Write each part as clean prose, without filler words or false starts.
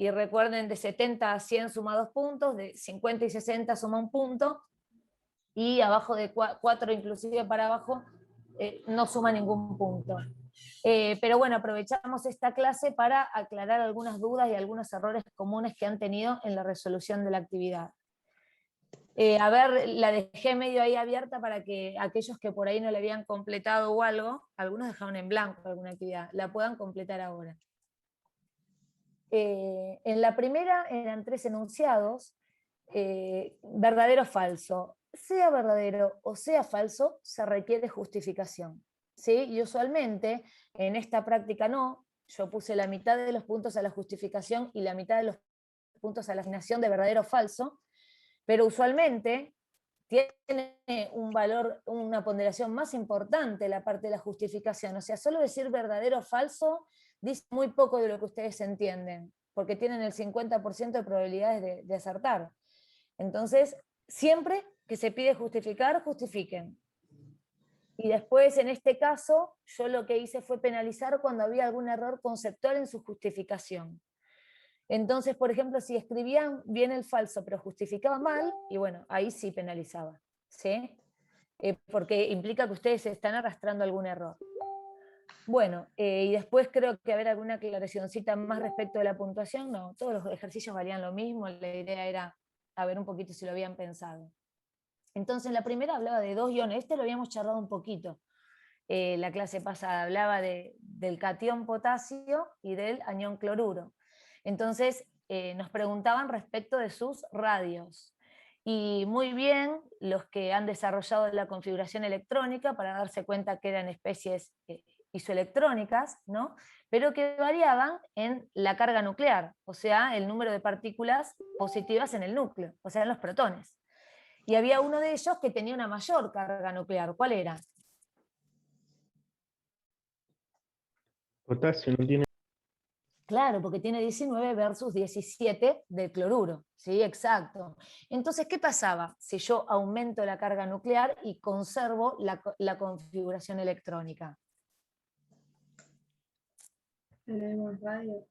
y recuerden, de 70 a 100 suma 2 puntos, de 50 y 60 suma 1 punto, y abajo de 4 inclusive para abajo no suma ningún punto. Pero bueno, aprovechamos esta clase para aclarar algunas dudas y algunos errores comunes que han tenido en la resolución de la actividad. A ver, la dejé medio ahí abierta para que aquellos que por ahí no la habían completado o algo, algunos dejaron en blanco alguna actividad, la puedan completar ahora. En la primera eran 3 enunciados, verdadero o falso. Sea verdadero o sea falso, se requiere justificación, ¿sí? Y usualmente en esta práctica no, yo puse la mitad de los puntos a la justificación y la mitad de los puntos a la asignación de verdadero o falso, pero usualmente tiene un valor, una ponderación más importante la parte de la justificación. O sea, solo decir verdadero o falso dice muy poco de lo que ustedes entienden, porque tienen el 50% de probabilidades de acertar. Entonces, siempre que se pide justificar, justifiquen. Y después, en este caso, yo lo que hice fue penalizar cuando había algún error conceptual en su justificación. Entonces, por ejemplo, si escribían bien el falso, pero justificaba mal, y bueno, ahí sí penalizaba, ¿sí? Porque implica que ustedes se están arrastrando algún error. Bueno, y después creo que haber alguna aclaracioncita más respecto de la puntuación, no, todos los ejercicios valían lo mismo, la idea era a ver un poquito si lo habían pensado. Entonces, la primera hablaba de 2 iones, este lo habíamos charlado un poquito, la clase pasada, hablaba del catión potasio y del anión cloruro. Entonces, nos preguntaban respecto de sus radios. Y muy bien los que han desarrollado la configuración electrónica para darse cuenta que eran especies isoelectrónicas, ¿no? Pero que variaban en la carga nuclear, o sea, el número de partículas positivas en el núcleo, o sea, en los protones. Y había uno de ellos que tenía una mayor carga nuclear. ¿Cuál era? Potasio no tiene. Claro, porque tiene 19 versus 17 del cloruro, ¿sí? Exacto. Entonces, ¿qué pasaba si yo aumento la carga nuclear y conservo la configuración electrónica? Tenemos radio.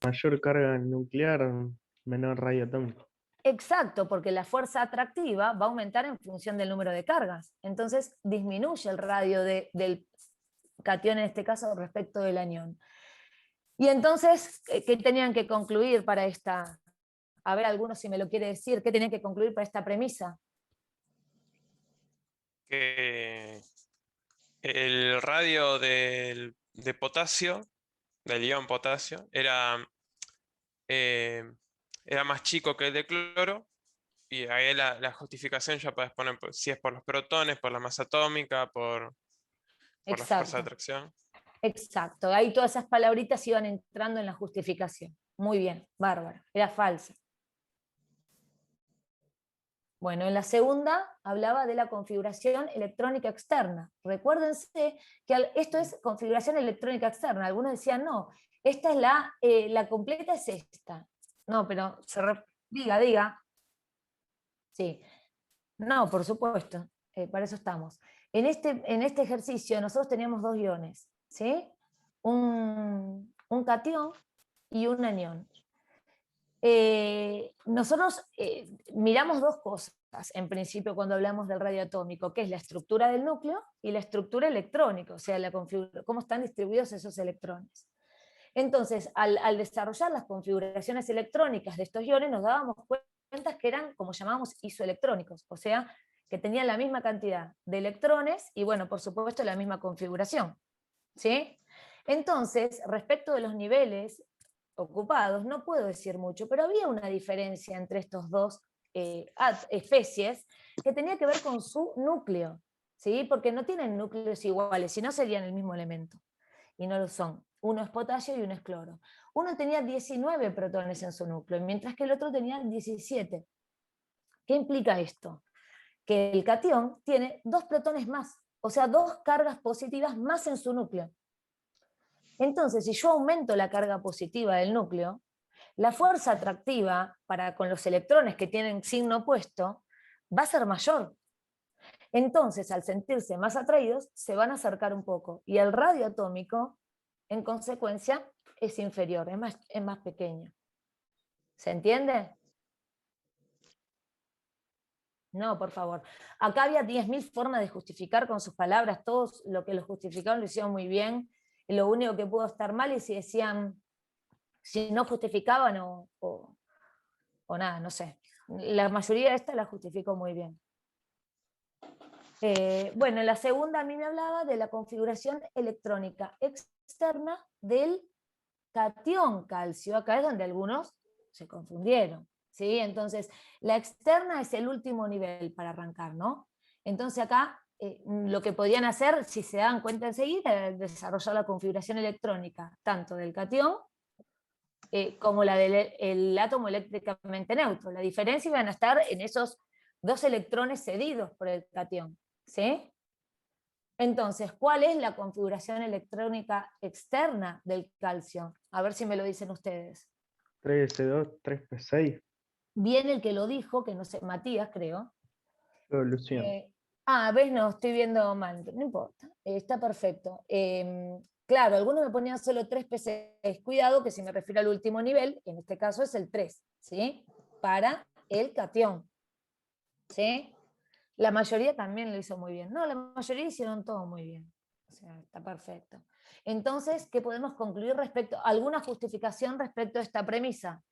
Mayor carga nuclear, menor radio atómico. Exacto, porque la fuerza atractiva va a aumentar en función del número de cargas. Entonces, disminuye el radio del catión, en este caso, respecto del anión. Y entonces, ¿qué tenían que concluir para esta? A ver, algunos si me lo quiere decir, ¿qué tenían que concluir para esta premisa? Que el radio de potasio, del ion potasio, eh, era más chico que el de cloro, y ahí la justificación ya puedes poner si es por los protones, por la masa atómica, por la fuerza de Exacto. atracción. Exacto, ahí todas esas palabritas iban entrando en la justificación. Muy bien, bárbaro, era falsa. Bueno, en la segunda hablaba de la configuración electrónica externa. Recuérdense que esto es configuración electrónica externa. Algunos decían, no, esta es la completa es esta. No, pero diga. Sí, no, por supuesto, para eso estamos. En este ejercicio nosotros teníamos 2 iones, ¿sí? Un catión y un anión. Nosotros miramos 2 cosas, en principio, cuando hablamos del radio atómico, que es la estructura del núcleo y la estructura electrónica, o sea, cómo están distribuidos esos electrones. Entonces, al desarrollar las configuraciones electrónicas de estos iones, nos dábamos cuenta que eran, como llamábamos, isoelectrónicos, o sea, que tenían la misma cantidad de electrones y, bueno, por supuesto, la misma configuración, ¿sí? Entonces, respecto de los niveles ocupados, no puedo decir mucho, pero había una diferencia entre estos dos especies que tenía que ver con su núcleo, ¿sí? Porque no tienen núcleos iguales, si no serían el mismo elemento, y no lo son. Uno es potasio y uno es cloro. Uno tenía 19 protones en su núcleo, mientras que el otro tenía 17. ¿Qué implica esto? Que el catión tiene 2 protones más, o sea, 2 cargas positivas más en su núcleo. Entonces, si yo aumento la carga positiva del núcleo, la fuerza atractiva con los electrones que tienen signo opuesto va a ser mayor. Entonces, al sentirse más atraídos, se van a acercar un poco. Y el radio atómico, en consecuencia, es inferior, es más pequeño. ¿Se entiende? No, por favor. Acá había 10.000 formas de justificar con sus palabras, todos lo que lo justificaron lo hicieron muy bien, y lo único que pudo estar mal es si decían, si no justificaban o nada, no sé. La mayoría de esta la justificó muy bien. Bueno, la segunda a mí me hablaba de la configuración electrónica externa del catión calcio. Acá es donde algunos se confundieron, ¿sí? Entonces, la externa es el último nivel para arrancar, ¿no? Entonces acá lo que podían hacer, si se dan cuenta enseguida, es desarrollar la configuración electrónica, tanto del catión como la del átomo eléctricamente neutro. La diferencia iban a estar en esos 2 electrones cedidos por el catión, ¿sí? Entonces, ¿cuál es la configuración electrónica externa del calcio? A ver si me lo dicen ustedes. 3S2, 3P6, Bien el que lo dijo, que no sé, Matías creo. solución. Ves, no, estoy viendo mal, no importa, está perfecto. Claro, algunos me ponían solo 3P6, cuidado que si me refiero al último nivel, en este caso es el 3, ¿sí? Para el catión, ¿sí? La mayoría también lo hizo muy bien. No, la mayoría hicieron todo muy bien. O sea, está perfecto. Entonces, ¿qué podemos concluir respecto? ¿Alguna justificación respecto a esta premisa?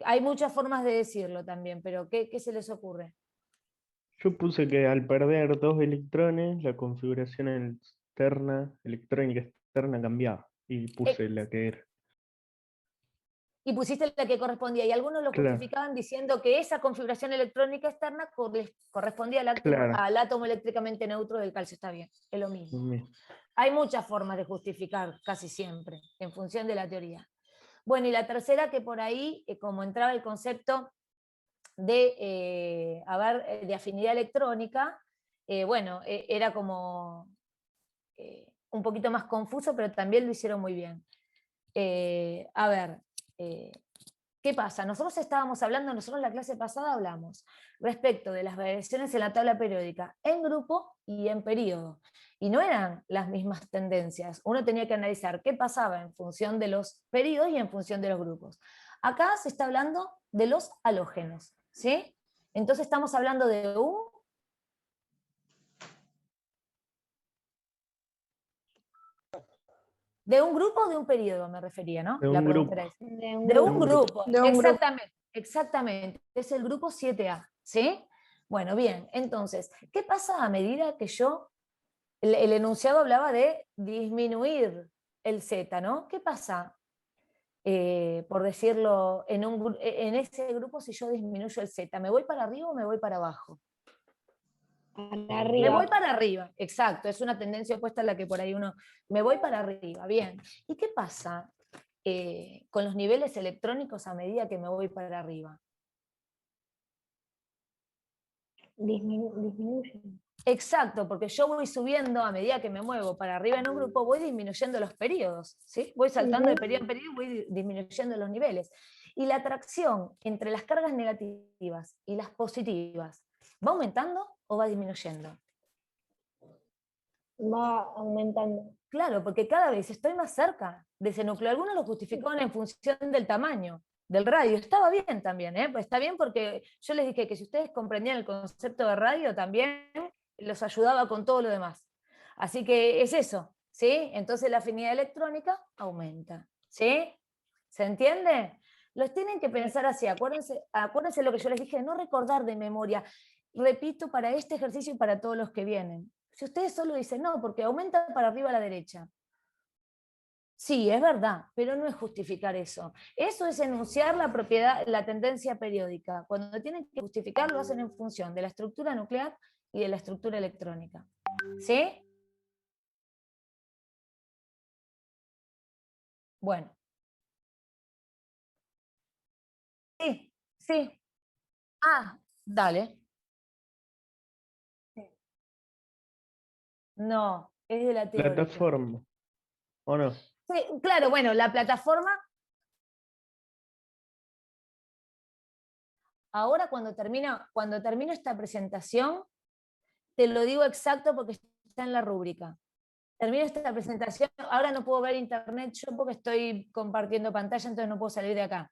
Hay muchas formas de decirlo también, pero ¿qué se les ocurre? Yo puse que al perder 2 electrones, la configuración externa, electrónica externa cambiaba. Y puse la que era. Y pusiste la que correspondía, y algunos lo Claro, justificaban diciendo que esa configuración electrónica externa correspondía claro. al átomo eléctricamente neutro del calcio. Está bien, es lo mismo. Bien. Hay muchas formas de justificar, casi siempre, en función de la teoría. Bueno, y la tercera, que por ahí, como entraba el concepto de afinidad electrónica, era como un poquito más confuso, pero también lo hicieron muy bien. A ver, ¿qué pasa? Nosotros en la clase pasada hablamos respecto de las variaciones en la tabla periódica en grupo y en periodo. Y no eran las mismas tendencias. Uno tenía que analizar qué pasaba en función de los periodos y en función de los grupos. Acá se está hablando de los halógenos, ¿sí? Entonces estamos hablando de un grupo o de un periodo, me refería, ¿no? De La un pregunta grupo. era esa. De un De un grupo. grupo, De un grupo. exactamente, exactamente. Es el grupo 7A, ¿sí? Bueno, bien, entonces, ¿qué pasa a medida que el enunciado hablaba de disminuir el Z, ¿no? ¿Qué pasa, por decirlo, en ese grupo si yo disminuyo el Z? ¿Me voy para arriba o me voy para abajo? Para Me voy arriba. para arriba, exacto, es una tendencia opuesta a la que por ahí me voy para arriba, bien. ¿Y qué pasa con los niveles electrónicos a medida que me voy para arriba? Disminuye. Exacto, porque yo voy subiendo a medida que me muevo para arriba en un grupo, voy disminuyendo los periodos, ¿sí? Voy saltando de periodo en periodo, voy disminuyendo los niveles. Y la atracción entre las cargas negativas y las positivas, ¿va aumentando o va disminuyendo? Va aumentando. Claro, porque cada vez estoy más cerca de ese núcleo. Algunos lo justificaban en función del tamaño, del radio. Estaba bien también, ¿eh? Está bien porque yo les dije que si ustedes comprendían el concepto de radio, también los ayudaba con todo lo demás. Así que es eso, ¿sí? Entonces la afinidad electrónica aumenta, ¿sí? ¿Se entiende? Los tienen que pensar así. Acuérdense lo que yo les dije, no recordar de memoria. Repito, para este ejercicio y para todos los que vienen. Si ustedes solo dicen, no, porque aumenta para arriba a la derecha. Sí, es verdad, pero no es justificar eso. Eso es enunciar la propiedad, la tendencia periódica. Cuando tienen que justificar, lo hacen en función de la estructura nuclear y de la estructura electrónica. ¿Sí? Bueno. Sí, sí. Dale. No, es de la teórica. Plataforma, ¿o no? Sí, claro, bueno, la plataforma. Ahora cuando termino esta presentación, te lo digo exacto porque está en la rúbrica. Termino esta presentación, ahora no puedo ver internet yo porque estoy compartiendo pantalla, entonces no puedo salir de acá.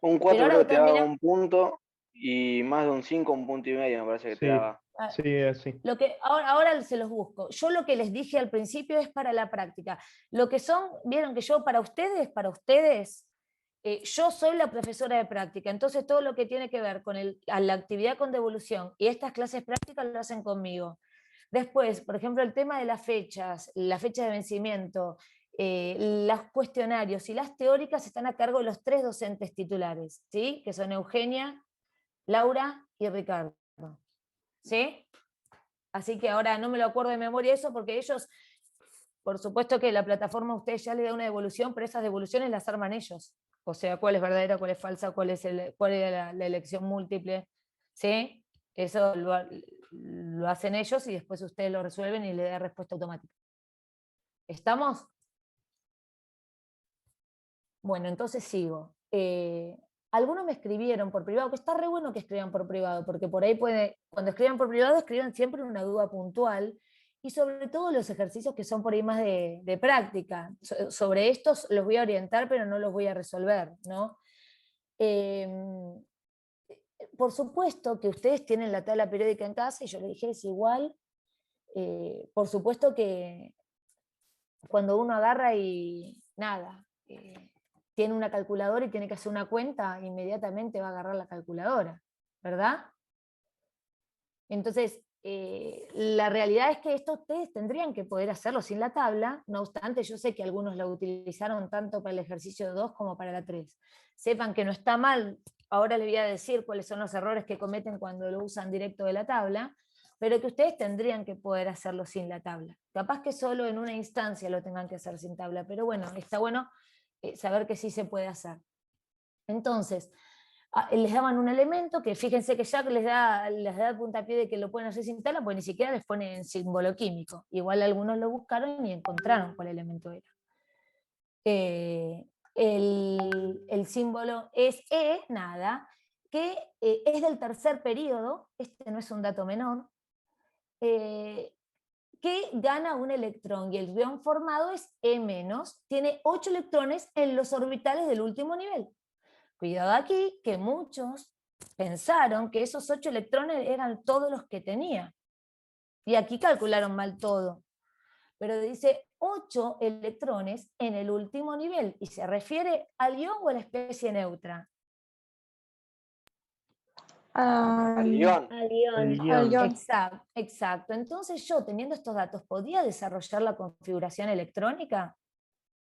Un 4 ahora creo que te daba termina- 1 punto y más de un 5, 1,5 puntos, me parece que te Sí, daba. sí, así. Lo que, ahora se los busco. Yo lo que les dije al principio es para la práctica. Lo que son, vieron que yo para ustedes, yo soy la profesora de práctica, entonces todo lo que tiene que ver con la actividad con devolución y estas clases prácticas lo hacen conmigo. Después, por ejemplo, el tema de las fechas, la fecha de vencimiento, los cuestionarios y las teóricas están a cargo de los 3 docentes titulares, ¿sí? Que son Eugenia, Laura y Ricardo. ¿Sí? Así que ahora no me lo acuerdo de memoria eso, porque ellos, por supuesto que la plataforma a ustedes ya le da una devolución, pero esas devoluciones las arman ellos. O sea, cuál es verdadera, cuál es falsa, cuál es la elección múltiple. ¿Sí? Eso lo hacen ellos y después ustedes lo resuelven y le da respuesta automática. ¿Estamos? Bueno, entonces sigo. Algunos me escribieron por privado, que está re bueno que escriban por privado, porque por ahí cuando escriban por privado, escriban siempre una duda puntual, y sobre todo los ejercicios que son por ahí más de práctica. Sobre estos los voy a orientar, pero no los voy a resolver, ¿no? Por supuesto que ustedes tienen la tabla periódica en casa, y yo les dije, es igual. Por supuesto que cuando uno agarra y nada, tiene una calculadora y tiene que hacer una cuenta, inmediatamente va a agarrar la calculadora, ¿verdad? Entonces, la realidad es que esto ustedes tendrían que poder hacerlo sin la tabla, no obstante, yo sé que algunos la utilizaron tanto para el ejercicio 2 como para la 3. Sepan que no está mal, ahora les voy a decir cuáles son los errores que cometen cuando lo usan directo de la tabla, pero que ustedes tendrían que poder hacerlo sin la tabla. Capaz que solo en una instancia lo tengan que hacer sin tabla, pero bueno, está bueno saber que sí se puede hacer. Entonces, les daban un elemento que fíjense que ya les da el puntapié de que lo pueden hacer sin tabla, pues ni siquiera les ponen símbolo químico. Igual algunos lo buscaron y encontraron cuál elemento era. El símbolo es E, nada, que es del tercer periodo, este no es un dato menor, que gana un electrón y el ion formado es E-, tiene 8 electrones en los orbitales del último nivel. Cuidado aquí, que muchos pensaron que esos 8 electrones eran todos los que tenía. Y aquí calcularon mal todo. Pero dice 8 electrones en el último nivel y se refiere al ion o a la especie neutra. Al ion. El Al guión. ion. Exacto. Entonces yo, teniendo estos datos, ¿podía desarrollar la configuración electrónica?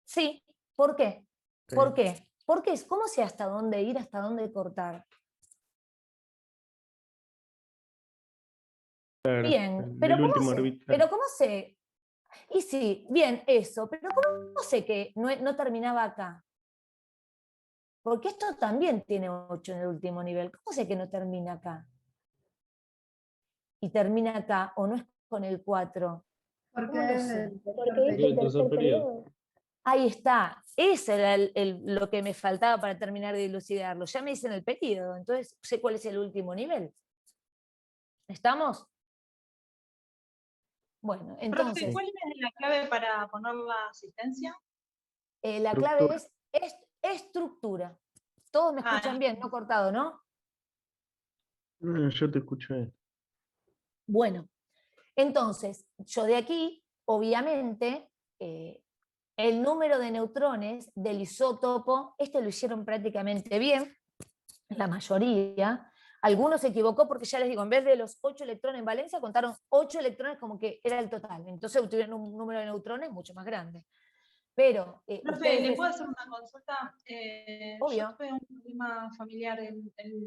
Sí. ¿Por qué? Sí. ¿Por qué? Porque ¿cómo sé hasta dónde ir, hasta dónde cortar? Claro, Bien, el último orbital. pero ¿cómo sé? Y sí, bien, eso, pero ¿cómo sé que no terminaba acá? Porque esto también tiene 8 en el último nivel. ¿Cómo sé que no termina acá? Y termina acá, o no es con el 4. Porque ¿Cómo lo es sé? el Porque tercer dice periodo. tercer periodo. Ahí está. Ese era lo que me faltaba para terminar de dilucidarlo. Ya me dicen el periodo, entonces sé cuál es el último nivel. ¿Estamos? Bueno, Profe, entonces, ¿cuál es la clave para poner la asistencia? la clave es estructura. Todos me escuchan bien, no cortado, ¿no? Yo te escucho bien. Bueno, entonces, yo de aquí, obviamente, el número de neutrones del isótopo, este lo hicieron prácticamente bien, la mayoría. Algunos se equivocó porque ya les digo, en vez de los 8 electrones en valencia, contaron 8 electrones como que era el total. Entonces obtuvieron un número de neutrones mucho más grande. Pero, Profe, ¿le puedo hacer una consulta? Obvio. Yo tuve un problema familiar el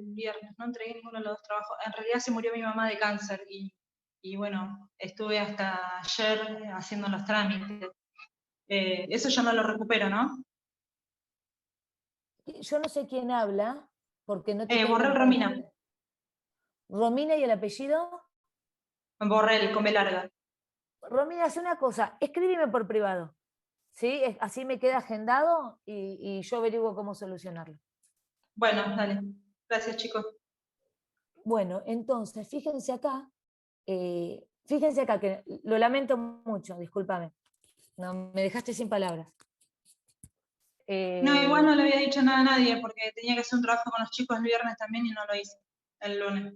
viernes, no entregué ninguno de los dos trabajos. En realidad se murió mi mamá de cáncer y bueno, estuve hasta ayer haciendo los trámites. Eso ya no lo recupero, ¿no? Yo no sé quién habla, porque no te tengo Borrell en Romina. pantalla. Romina, ¿y el apellido? Borrell, con B larga. Romina, hace una cosa, escríbeme por privado. ¿Sí? Así me queda agendado y yo averiguo cómo solucionarlo. Bueno, dale. Gracias, chicos. Bueno, entonces, fíjense acá, que lo lamento mucho, discúlpame, no, me dejaste sin palabras. No, igual no le había dicho nada a nadie porque tenía que hacer un trabajo con los chicos el viernes también y no lo hice el lunes.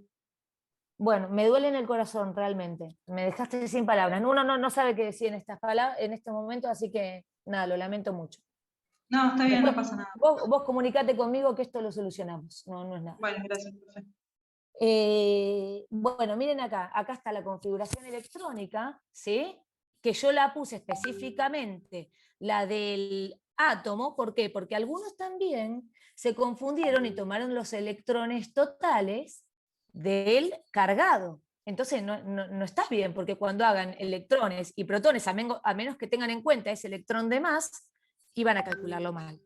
Bueno, me duele en el corazón realmente. Me dejaste sin palabras. Uno no sabe qué decir en estas palabras, en este momento, así que nada, lo lamento mucho. No, está bien, Después, no pasa nada. vos comunicate conmigo que esto lo solucionamos. No es nada. Bueno, gracias, profe. Bueno, miren acá está la configuración electrónica, ¿sí? Que yo la puse específicamente, la del átomo, ¿por qué? Porque algunos también se confundieron y tomaron los electrones totales del cargado. Entonces no está bien, porque cuando hagan electrones y protones, a menos que tengan en cuenta ese electrón de más, iban a calcularlo mal.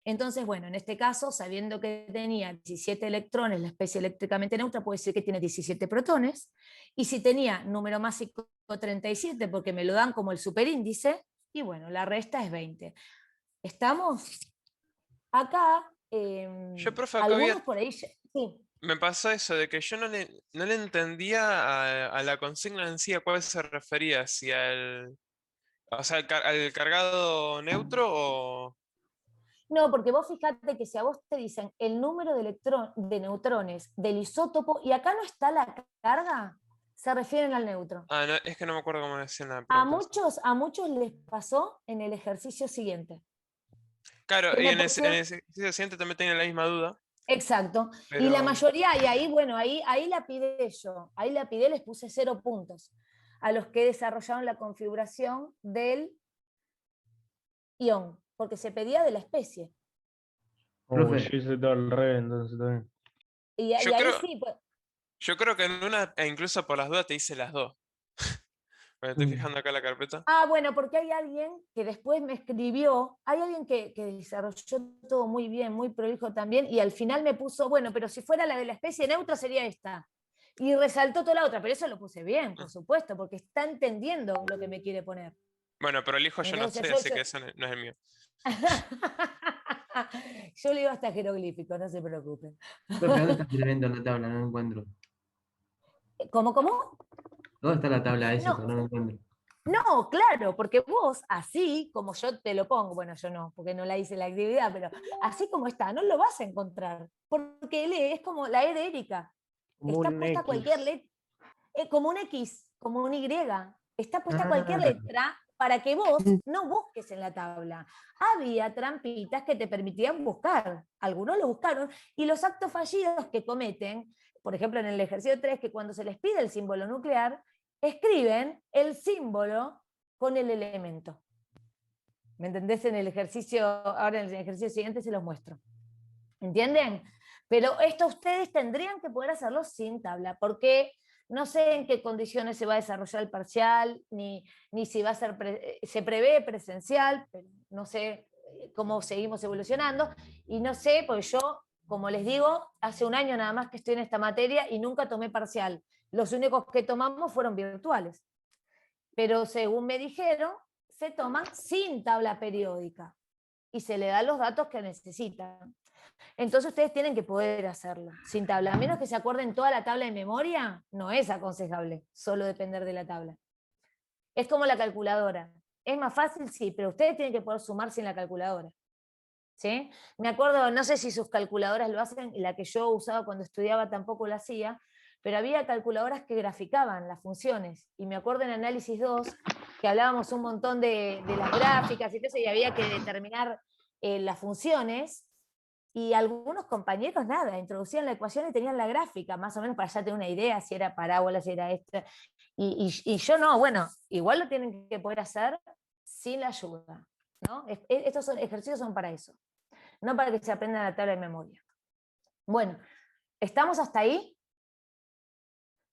Entonces, bueno, en este caso, sabiendo que tenía 17 electrones, la especie eléctricamente neutra, puede decir que tiene 17 protones, y si tenía número másico 37, porque me lo dan como el superíndice, y bueno, la resta es 20. ¿Estamos? Acá, Yo, profe, acá algunos por ahí, sí. me pasa eso de que yo no le entendía a la consigna en sí a cuál se refería, si o sea, al cargado neutro o... No, porque vos fijate que si a vos te dicen el número de neutrones del isótopo, y acá no está la carga, se refieren al neutro. Ah, no, es que no me acuerdo cómo decía la A pregunta. muchos les pasó en el ejercicio siguiente. Claro, Que y me en ese pusieron- ejercicio siguiente también tenía la misma duda, Exacto. Y la pero... mayoría, y ahí, bueno, ahí la pide yo. Ahí la pide, les puse 0 puntos a los que desarrollaron la configuración del ion, porque se pedía de la especie. Uy, Profe. yo hice todo al revés, entonces también. Y Yo ahí creo, sí, pues, yo creo que en una, e incluso por las dudas, te hice las dos. Me estoy fijando acá en la carpeta. bueno, porque hay alguien que después me escribió, hay alguien que desarrolló todo muy bien, muy prolijo también, y al final me puso, bueno, pero si fuera la de la especie neutra sería esta. Y resaltó toda la otra, pero eso lo puse bien, por supuesto, porque está entendiendo lo que me quiere poner. Bueno, pero el hijo yo no Entonces, sé, así que eso no es el mío. yo leo hasta jeroglífico, no se preocupen. Profe, ¿dónde está escribiendo en la tabla? No lo encuentro. ¿Cómo? ¿Dónde está la tabla esa? No, No lo encuentro. no, claro, porque vos, así como yo te lo pongo, bueno, yo no, porque no la hice la actividad, pero así como está, no lo vas a encontrar, porque lee es como la E de Erika, Como está un puesta X. cualquier letra, como un X, como un Y, está puesta cualquier Ah, letra para que vos no busques en la tabla. Había trampitas que te permitían buscar, algunos lo buscaron, y los actos fallidos que cometen, por ejemplo en el ejercicio 3, que cuando se les pide el símbolo nuclear, escriben el símbolo con el elemento. ¿Me entendés? En el ejercicio, ahora en el ejercicio siguiente se los muestro. ¿Entienden? Pero esto ustedes tendrían que poder hacerlo sin tabla, porque no sé en qué condiciones se va a desarrollar el parcial, ni si va a ser, se prevé presencial, pero no sé cómo seguimos evolucionando, y no sé, porque yo, como les digo, hace un año nada más que estoy en esta materia y nunca tomé parcial. Los únicos que tomamos fueron virtuales. Pero según me dijeron, se toman sin tabla periódica y se le dan los datos que necesitan. Entonces ustedes tienen que poder hacerlo sin tabla. A menos que se acuerden toda la tabla de memoria, no es aconsejable solo depender de la tabla. Es como la calculadora. Es más fácil, sí, pero ustedes tienen que poder sumar sin la calculadora. ¿Sí? Me acuerdo, no sé si sus calculadoras lo hacen, y la que yo usaba cuando estudiaba tampoco la hacía, pero había calculadoras que graficaban las funciones. Y me acuerdo en Análisis 2 que hablábamos un montón de las gráficas y todo eso, y había que determinar las funciones. Y algunos compañeros, nada, introducían la ecuación y tenían la gráfica, más o menos para ya tener una idea si era parábola, si era esta. Y yo no, bueno, igual lo tienen que poder hacer sin la ayuda, ¿no? Estos ejercicios son para eso, no para que se aprendan la tabla de memoria. Bueno, ¿estamos hasta ahí?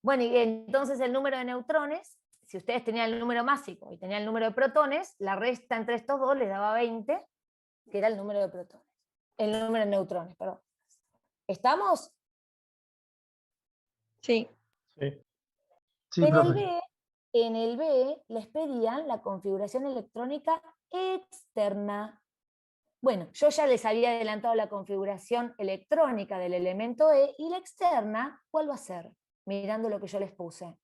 Bueno, y entonces el número de neutrones, si ustedes tenían el número másico y tenían el número de protones, la resta entre estos dos les daba 20, que era el número de protones. El número de neutrones, perdón. ¿Estamos? Sí. Sí. sí, profe. En el B les pedían la configuración electrónica externa. Bueno, yo ya les había adelantado la configuración electrónica del elemento E, y la externa, ¿cuál va a ser? Mirando lo que yo les puse.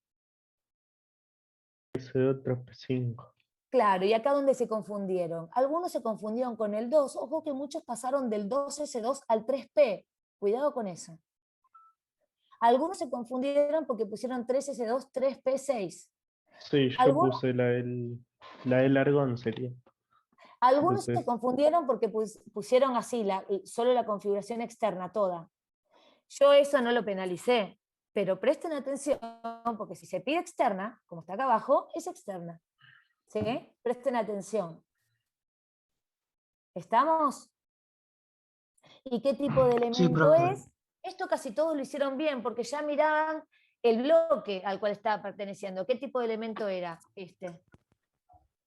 Ese otro 5. Claro, y acá donde se confundieron. Algunos se confundieron con el 2. Ojo que muchos pasaron del 2S2 al 3P. Cuidado con eso. Algunos se confundieron porque pusieron 3S2, 3P6. Sí, yo Algunos, puse la del argón sería. algunos se Entonces, confundieron porque pusieron así, solo la configuración externa, toda. Yo eso no lo penalicé, pero presten atención porque si se pide externa, como está acá abajo, es externa. ¿Sí? Presten atención. ¿Estamos? ¿Y qué tipo de Sí, elemento profe. es? Esto casi todos lo hicieron bien porque ya miraban el bloque al cual estaba perteneciendo. ¿Qué tipo de elemento era este?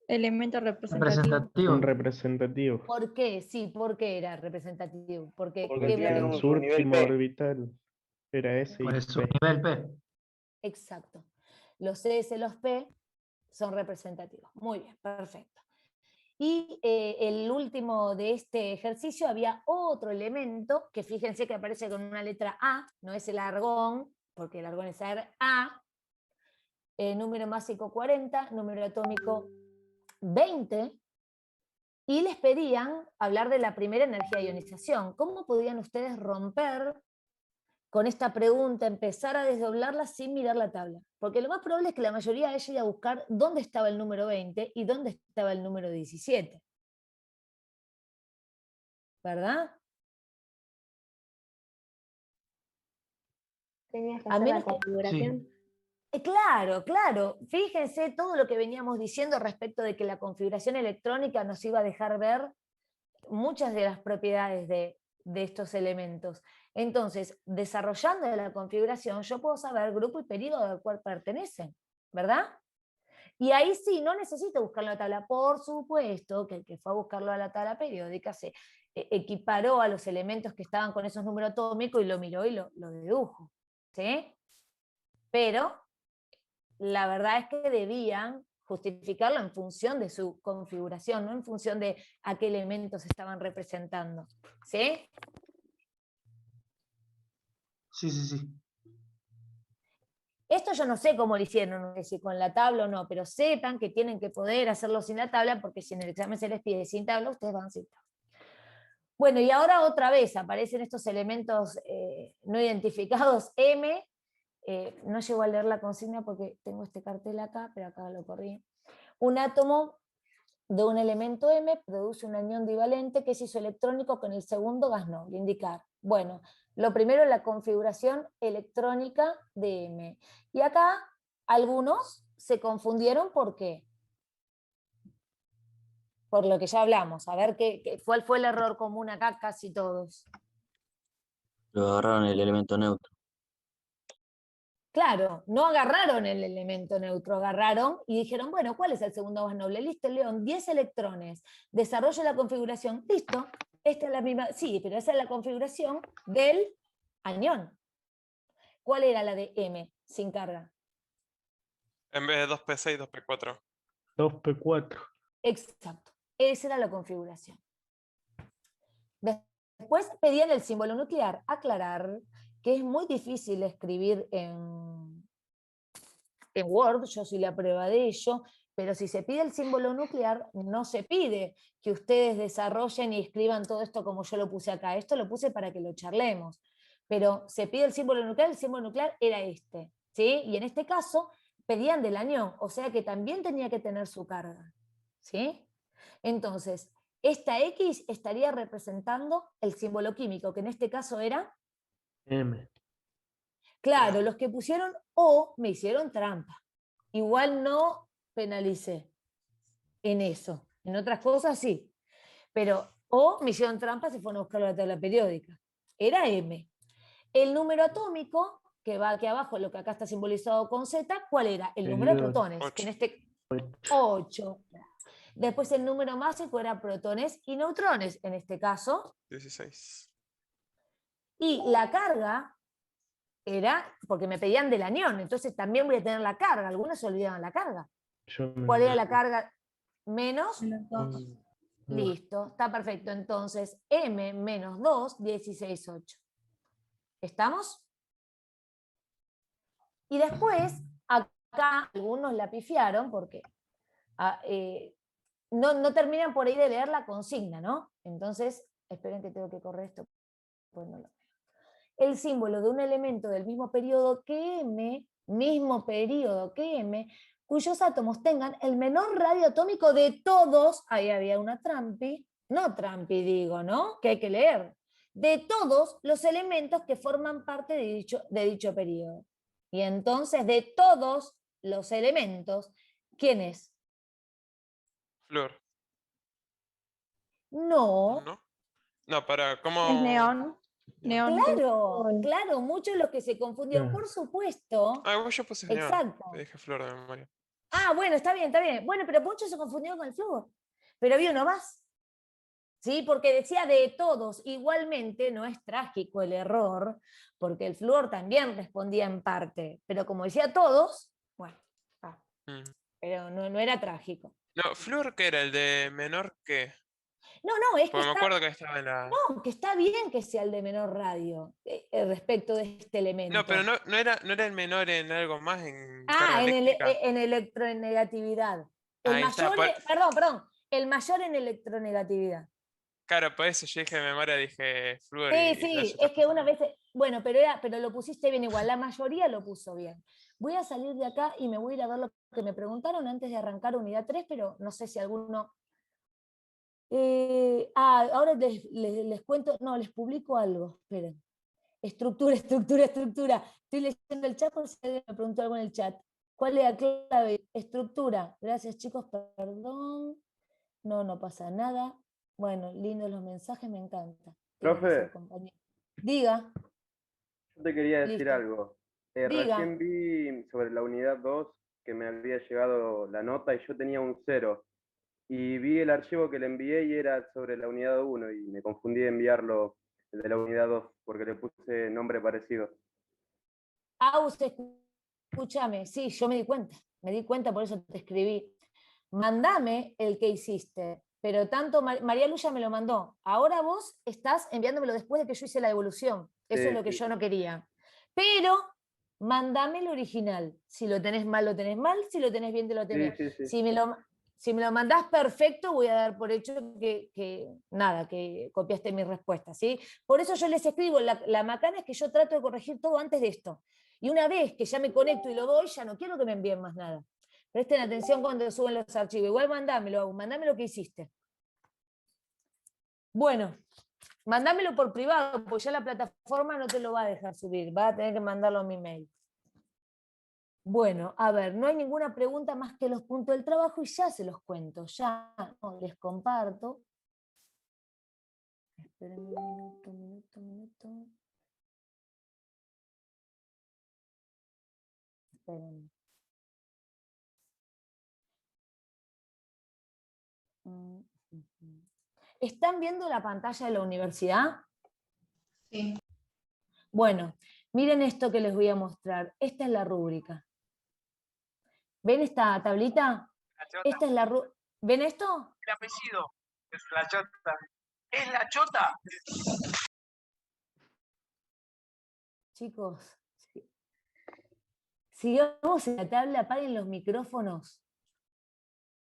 Elemento representativo. un Representativo. representativo. ¿Por qué? Sí, ¿por qué era representativo? Porque, Porque ¿qué Porque tienen en bloque? su un nivel último P. orbital era S Por y eso, P. nivel P. Exacto. Los CS, los P son representativos. Muy bien, perfecto. Y el último de este ejercicio había otro elemento que fíjense que aparece con una letra A, no es el argón, porque el argón es A, número másico 40, número atómico 20, y les pedían hablar de la primera energía de ionización. ¿Cómo podían ustedes romper con esta pregunta, empezar a desdoblarla sin mirar la tabla? Porque lo más probable es que la mayoría haya ido a buscar dónde estaba el número 20 y dónde estaba el número 17. ¿Verdad? Tenías que A hacer la menos que, configuración. claro, claro. Fíjense todo lo que veníamos diciendo respecto de que la configuración electrónica nos iba a dejar ver muchas de las propiedades de estos elementos. Entonces, desarrollando la configuración, yo puedo saber grupo y periodo al cual pertenecen, ¿verdad? Y ahí sí, no necesito buscarlo en la tabla. Por supuesto que el que fue a buscarlo a la tabla periódica se equiparó a los elementos que estaban con esos números atómicos y lo miró y lo dedujo. ¿Sí? Pero la verdad es que debían justificarlo en función de su configuración, no en función de a qué elementos estaban representando. ¿Sí? Sí, sí, sí. Esto yo no sé cómo lo hicieron, no sé si con la tabla o no, pero sepan que tienen que poder hacerlo sin la tabla, porque si en el examen se les pide sin tabla, ustedes van sin tabla. Bueno, y ahora otra vez aparecen estos elementos no identificados M. No llego a leer la consigna porque tengo este cartel acá, pero acá lo corrí. Un átomo de un elemento M produce un anión divalente que es isoelectrónico con el segundo gas noble. Indicar. Bueno, lo primero es la configuración electrónica de M. Y acá algunos se confundieron. ¿Por qué? Por lo que ya hablamos. A ver cuál fue el error común acá, casi todos. Lo agarraron el elemento neutro. Claro, no agarraron el elemento neutro, agarraron y dijeron, bueno, ¿cuál es el segundo gas noble? Listo, León, 10 electrones. Desarrollo la configuración. Listo, esta es la misma. Sí, pero esa es la configuración del anión. ¿Cuál era la de M, sin carga? En vez de 2P6, 2P4. 2P4. Exacto, esa era la configuración. Después pedían el símbolo nuclear. Aclarar que es muy difícil escribir en Word, yo soy la prueba de ello, pero si se pide el símbolo nuclear, no se pide que ustedes desarrollen y escriban todo esto como yo lo puse acá. Esto lo puse para que lo charlemos. Pero se pide el símbolo nuclear era este. ¿Sí? Y en este caso pedían del anión, o sea que también tenía que tener su carga. ¿Sí? Entonces, esta X estaría representando el símbolo químico, que en este caso era... M. Claro, los que pusieron O me hicieron trampa. Igual no penalicé en eso. En otras cosas sí. Pero O me hicieron trampa, se fueron a buscar la tabla periódica. Era M. El número atómico, que va aquí abajo, lo que acá está simbolizado con Z, ¿cuál era? El número de protones, que en este 8. Después el número másico era protones y neutrones, en este caso. 16. Y la carga era, porque me pedían del anión, entonces también voy a tener la carga. Algunos se olvidaban la carga. ¿Cuál era la carga? Menos. Listo, está perfecto. Entonces, M menos 2, 16, 8. ¿Estamos? Y después, acá algunos la pifiaron porque no terminan por ahí de leer la consigna, ¿no? Entonces, esperen que tengo que correr esto. Pues no lo veo. El símbolo de un elemento del mismo periodo que M, cuyos átomos tengan el menor radio atómico de todos, ahí había una trampi, no trampi digo, ¿no? Que hay que leer, de todos los elementos que forman parte de dicho periodo. Y entonces, de todos los elementos, ¿quién es? Flúor. No. ¿No? No, para, ¿cómo? Es neón. Neón. Claro, muchos los que se confundieron, Claro. por supuesto. Ah, igual yo puse neón. Exacto. Le dije flúor de memoria. Ah, bueno, está bien, está bien. Bueno, pero muchos se confundieron con el flúor. Pero había uno más. ¿Sí? Porque decía de todos. Igualmente no es trágico el error, porque el flúor también respondía en parte. Pero como decía todos, bueno, pero no era trágico. No, flúor, ¿qué era? ¿El de menor qué? No, es que Porque me acuerdo que estaba en la... no, que está bien que sea el de menor radio respecto de este elemento. No, pero no era el menor en algo más, en Ah, carga eléctrica. en electronegatividad. Ahí está, Perdón, el mayor en electronegatividad. Claro, por eso yo dije de memoria, dije flúor. Sí, es que una vez, bueno, pero lo pusiste bien igual, la mayoría lo puso bien. Voy a salir de acá y me voy a ir a ver lo que me preguntaron antes de arrancar unidad 3, pero no sé si alguno... ahora les cuento, no, les publico algo, esperen. Estructura. Estoy leyendo el chat por si alguien me preguntó algo en el chat. ¿Cuál es la clave? Estructura. Gracias, chicos, perdón. No pasa nada. Bueno, lindos los mensajes, me encanta. Profe. Diga. Yo te quería decir Listo. algo. Diga. Recién vi sobre la unidad 2 que me había llegado la nota y yo tenía un 0. Y vi el archivo que le envié y era sobre la unidad 1 y me confundí de enviarlo el de la unidad 2 porque le puse nombre parecido. Usted, escúchame, sí, yo me di cuenta, por eso te escribí. Mandame el que hiciste, pero tanto María Luya me lo mandó. Ahora vos estás enviándomelo después de que yo hice la devolución. Eso es lo que yo no quería. Pero mandame el original. Si lo tenés mal, lo tenés mal. Si lo tenés bien, te lo tenés. Sí. Si me lo mandás perfecto, voy a dar por hecho que copiaste mi respuesta, ¿sí? Por eso yo les escribo, la macana es que yo trato de corregir todo antes de esto. Y una vez que ya me conecto y lo doy, ya no quiero que me envíen más nada. Presten atención cuando suben los archivos. Igual mandame lo que hiciste. Bueno, mandámelo por privado, porque ya la plataforma no te lo va a dejar subir. Vas a tener que mandarlo a mi mail. Bueno, a ver, no hay ninguna pregunta más que los puntos del trabajo y ya se los cuento, ya les comparto. Esperen un minuto. Esperen. ¿Están viendo la pantalla de la universidad? Sí. Bueno, miren esto que les voy a mostrar. Esta es la rúbrica. ¿Ven esta tablita? Esta es la rúbrica. ¿Ven esto? El apellido es la chota. ¿Es la chota? Chicos, sigamos en la tabla, apaguen los micrófonos.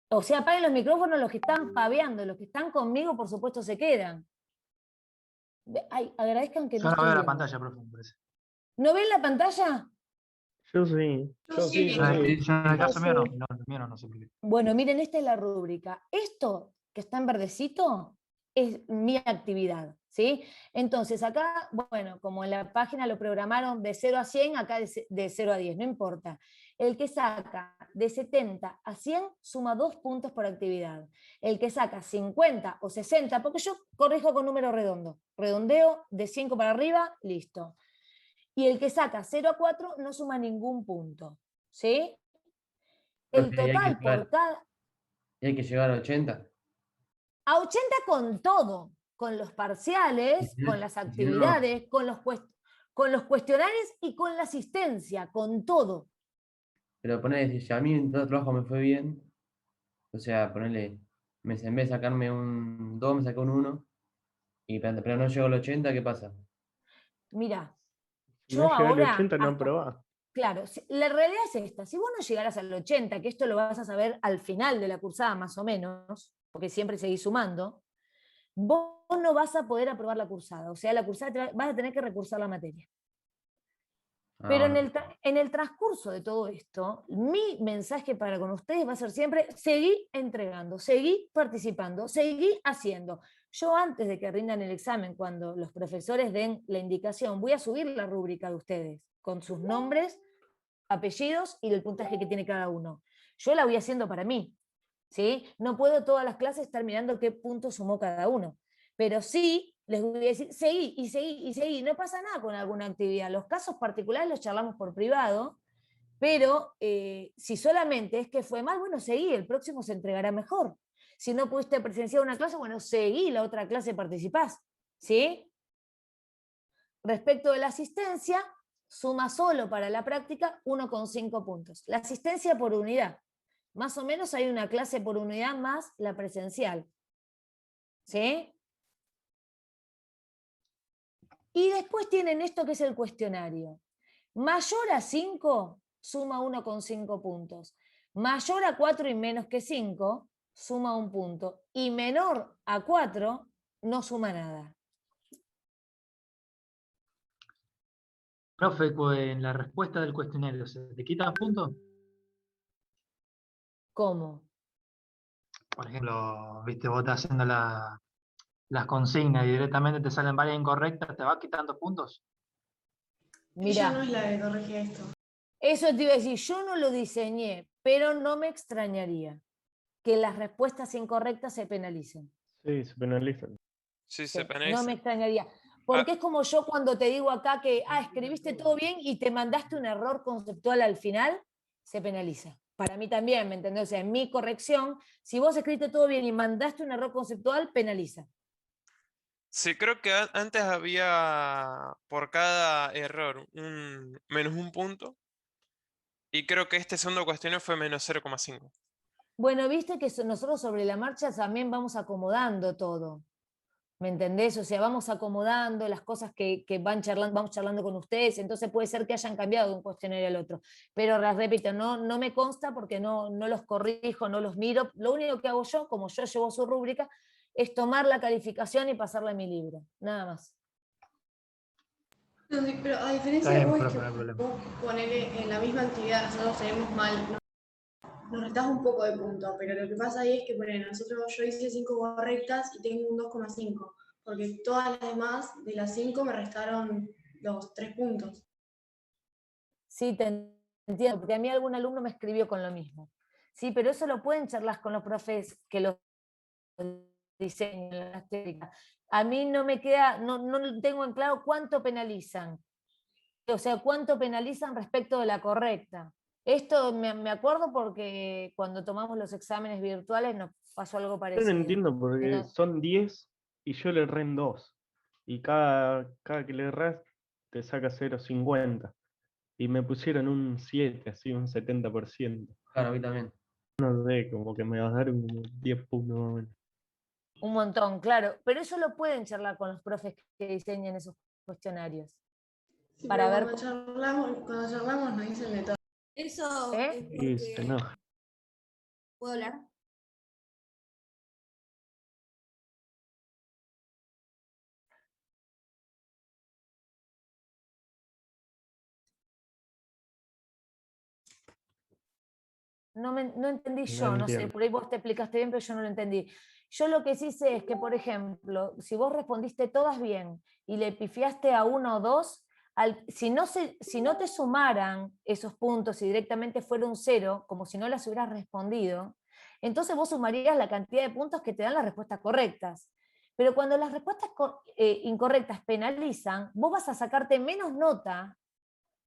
O sea, apaguen los micrófonos los que están paveando, los que están conmigo, por supuesto, se quedan. Ay, agradezcan que no Yo no estoy veo la viendo. pantalla, profe, me parece. ¿No ven la pantalla? Yo sí. Sí. Yo en el caso mío no sé por qué. Bueno, miren, esta es la rúbrica. Esto que está en verdecito es mi actividad, ¿sí? Entonces acá, bueno, como en la página lo programaron de 0 a 100, acá de 0 a 10, no importa. El que saca de 70 a 100 suma 2 puntos por actividad. El que saca 50 o 60, porque yo corrijo con número redondo, redondeo de 5 para arriba, listo. Y el que saca 0 a 4 no suma ningún punto, ¿sí? El total por cada... ¿Y hay que llegar a 80? A 80 con todo, con los parciales, con las actividades, con los cuestionarios y con la asistencia, con todo. Pero ponele, si a mí en todo trabajo me fue bien, o sea, ponele, en vez de sacarme un 2, me saqué un 1, pero no llego al 80, ¿qué pasa? Mira, Si yo no llega al ahora... 80 no aprobás. claro, la realidad es esta, si vos no llegaras al 80, que esto lo vas a saber al final de la cursada más o menos, porque siempre seguís sumando, vos no vas a poder aprobar la cursada, o sea, la cursada vas a tener que recursar la materia. Pero en el transcurso de todo esto, mi mensaje para con ustedes va a ser siempre, seguí entregando, seguí participando, seguí haciendo. Yo antes de que rindan el examen, cuando los profesores den la indicación, voy a subir la rúbrica de ustedes, con sus nombres, apellidos y el puntaje que tiene cada uno. Yo la voy haciendo para mí, ¿sí? No puedo todas las clases estar mirando qué puntos sumó cada uno, pero sí les voy a decir, seguí y seguí y seguí, no pasa nada con alguna actividad. Los casos particulares los charlamos por privado, pero si solamente es que fue mal, bueno, seguí, el próximo se entregará mejor. Si no pudiste presenciar una clase, bueno, seguí, la otra clase participás, ¿sí? Respecto de la asistencia, suma solo para la práctica 1,5 puntos. La asistencia por unidad. Más o menos hay una clase por unidad más la presencial. ¿Sí? Y después tienen esto que es el cuestionario. Mayor a 5, suma 1,5 puntos. Mayor a 4 y menos que 5, suma 1 punto. Y menor a 4, no suma nada. Profe, en la respuesta del cuestionario, ¿se te quitan puntos? ¿Cómo? Por ejemplo, viste, vos estás haciendo las consignas y directamente te salen varias incorrectas, ¿te va quitando puntos? Mirá, Ella no es la que corrige esto. eso te iba a decir, yo no lo diseñé, pero no me extrañaría que las respuestas incorrectas se penalicen. Sí, se penalizan. Sí, se No penaliza. me extrañaría. Porque es como yo cuando te digo acá que, escribiste todo bien y te mandaste un error conceptual al final, se penaliza. Para mí también, ¿me entendés? O sea, en mi corrección, si vos escribiste todo bien y mandaste un error conceptual, penaliza. Sí, creo que antes había por cada error menos 1 punto. Y creo que este segundo cuestionario fue menos 0,5. Bueno, viste que nosotros sobre la marcha también vamos acomodando todo. ¿Me entendés? O sea, vamos acomodando las cosas que vamos charlando con ustedes, entonces puede ser que hayan cambiado de un cuestionario al otro. Pero les repito, no me consta porque no los corrijo, no los miro. Lo único que hago yo, como yo llevo su rúbrica, es tomar la calificación y pasarla a mi libro. Nada más. No, sí, pero a diferencia de vos, es que vos ponele en la misma actividad, nosotros tenemos mal, nos restás un poco de punto, pero lo que pasa ahí es que yo hice 5 correctas y tengo un 2,5, porque todas las demás de las 5 me restaron los 3 puntos. Sí, te entiendo, porque a mí algún alumno me escribió con lo mismo. Sí, pero eso lo pueden charlar con los profes que lo diseñan, las técnicas. A mí no me queda, no tengo en claro cuánto penalizan. O sea, cuánto penalizan respecto de la correcta. Esto me acuerdo porque cuando tomamos los exámenes virtuales nos pasó algo Yo parecido. no entiendo porque son 10 y yo le erré en 2. Y cada que le erras te saca 0,50. Y me pusieron un 7, así un 70%. Claro, a mí también. No sé, como que me vas a dar un 10 puntos más o menos. Un montón, claro. Pero eso lo pueden charlar con los profes que diseñan esos cuestionarios. Sí, para ver cuando charlamos nos dicen de todo. Eso ¿Eh? es Y se porque... enoja. ¿Puedo hablar? No entendí No yo, no sé, entiendo. por ahí vos te explicaste bien, pero yo no lo entendí. Yo lo que sí sé es que, por ejemplo, si vos respondiste todas bien y le pifiaste a 1 o 2, si no te sumaran esos puntos y directamente fuera un 0, como si no las hubieras respondido, entonces vos sumarías la cantidad de puntos que te dan las respuestas correctas. Pero cuando las respuestas incorrectas penalizan, vos vas a sacarte menos nota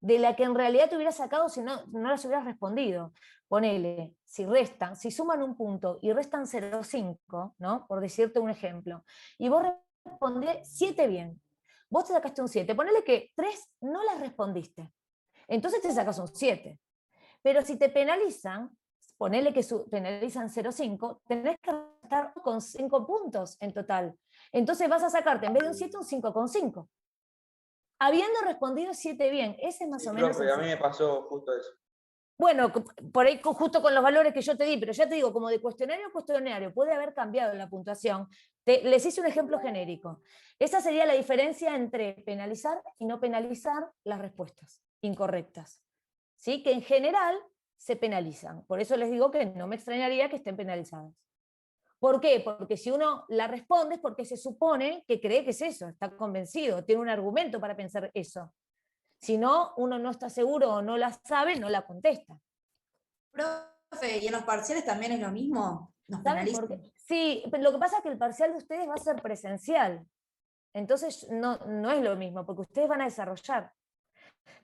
de la que en realidad te hubieras sacado si no las hubieras respondido. Ponele, si suman un punto y restan 0,5, ¿no? Por decirte un ejemplo, y vos respondés 7 bien, vos te sacaste un 7, ponele que 3 no las respondiste, entonces te sacas un 7. Pero si te penalizan, ponele que penalizan 0,5, tenés que restar con 5 puntos en total. Entonces vas a sacarte, en vez de un 7, un 5,5. habiendo respondido 7 bien. Ese es más o menos... Profe, a mí me pasó justo eso. Bueno, por ahí justo con los valores que yo te di, pero ya te digo, como de cuestionario a cuestionario, puede haber cambiado la puntuación. Les hice un ejemplo genérico. Esa sería la diferencia entre penalizar y no penalizar las respuestas incorrectas. ¿Sí? Que en general se penalizan. Por eso les digo que no me extrañaría que estén penalizadas. ¿Por qué? Porque si uno la responde es porque se supone que cree que es eso, está convencido, tiene un argumento para pensar eso. Si no, uno no está seguro o no la sabe, no la contesta. Profe, ¿y en los parciales también es lo mismo? ¿Nos ¿Saben penalizan? por qué? Sí, pero lo que pasa es que el parcial de ustedes va a ser presencial. Entonces no es lo mismo, porque ustedes van a desarrollar.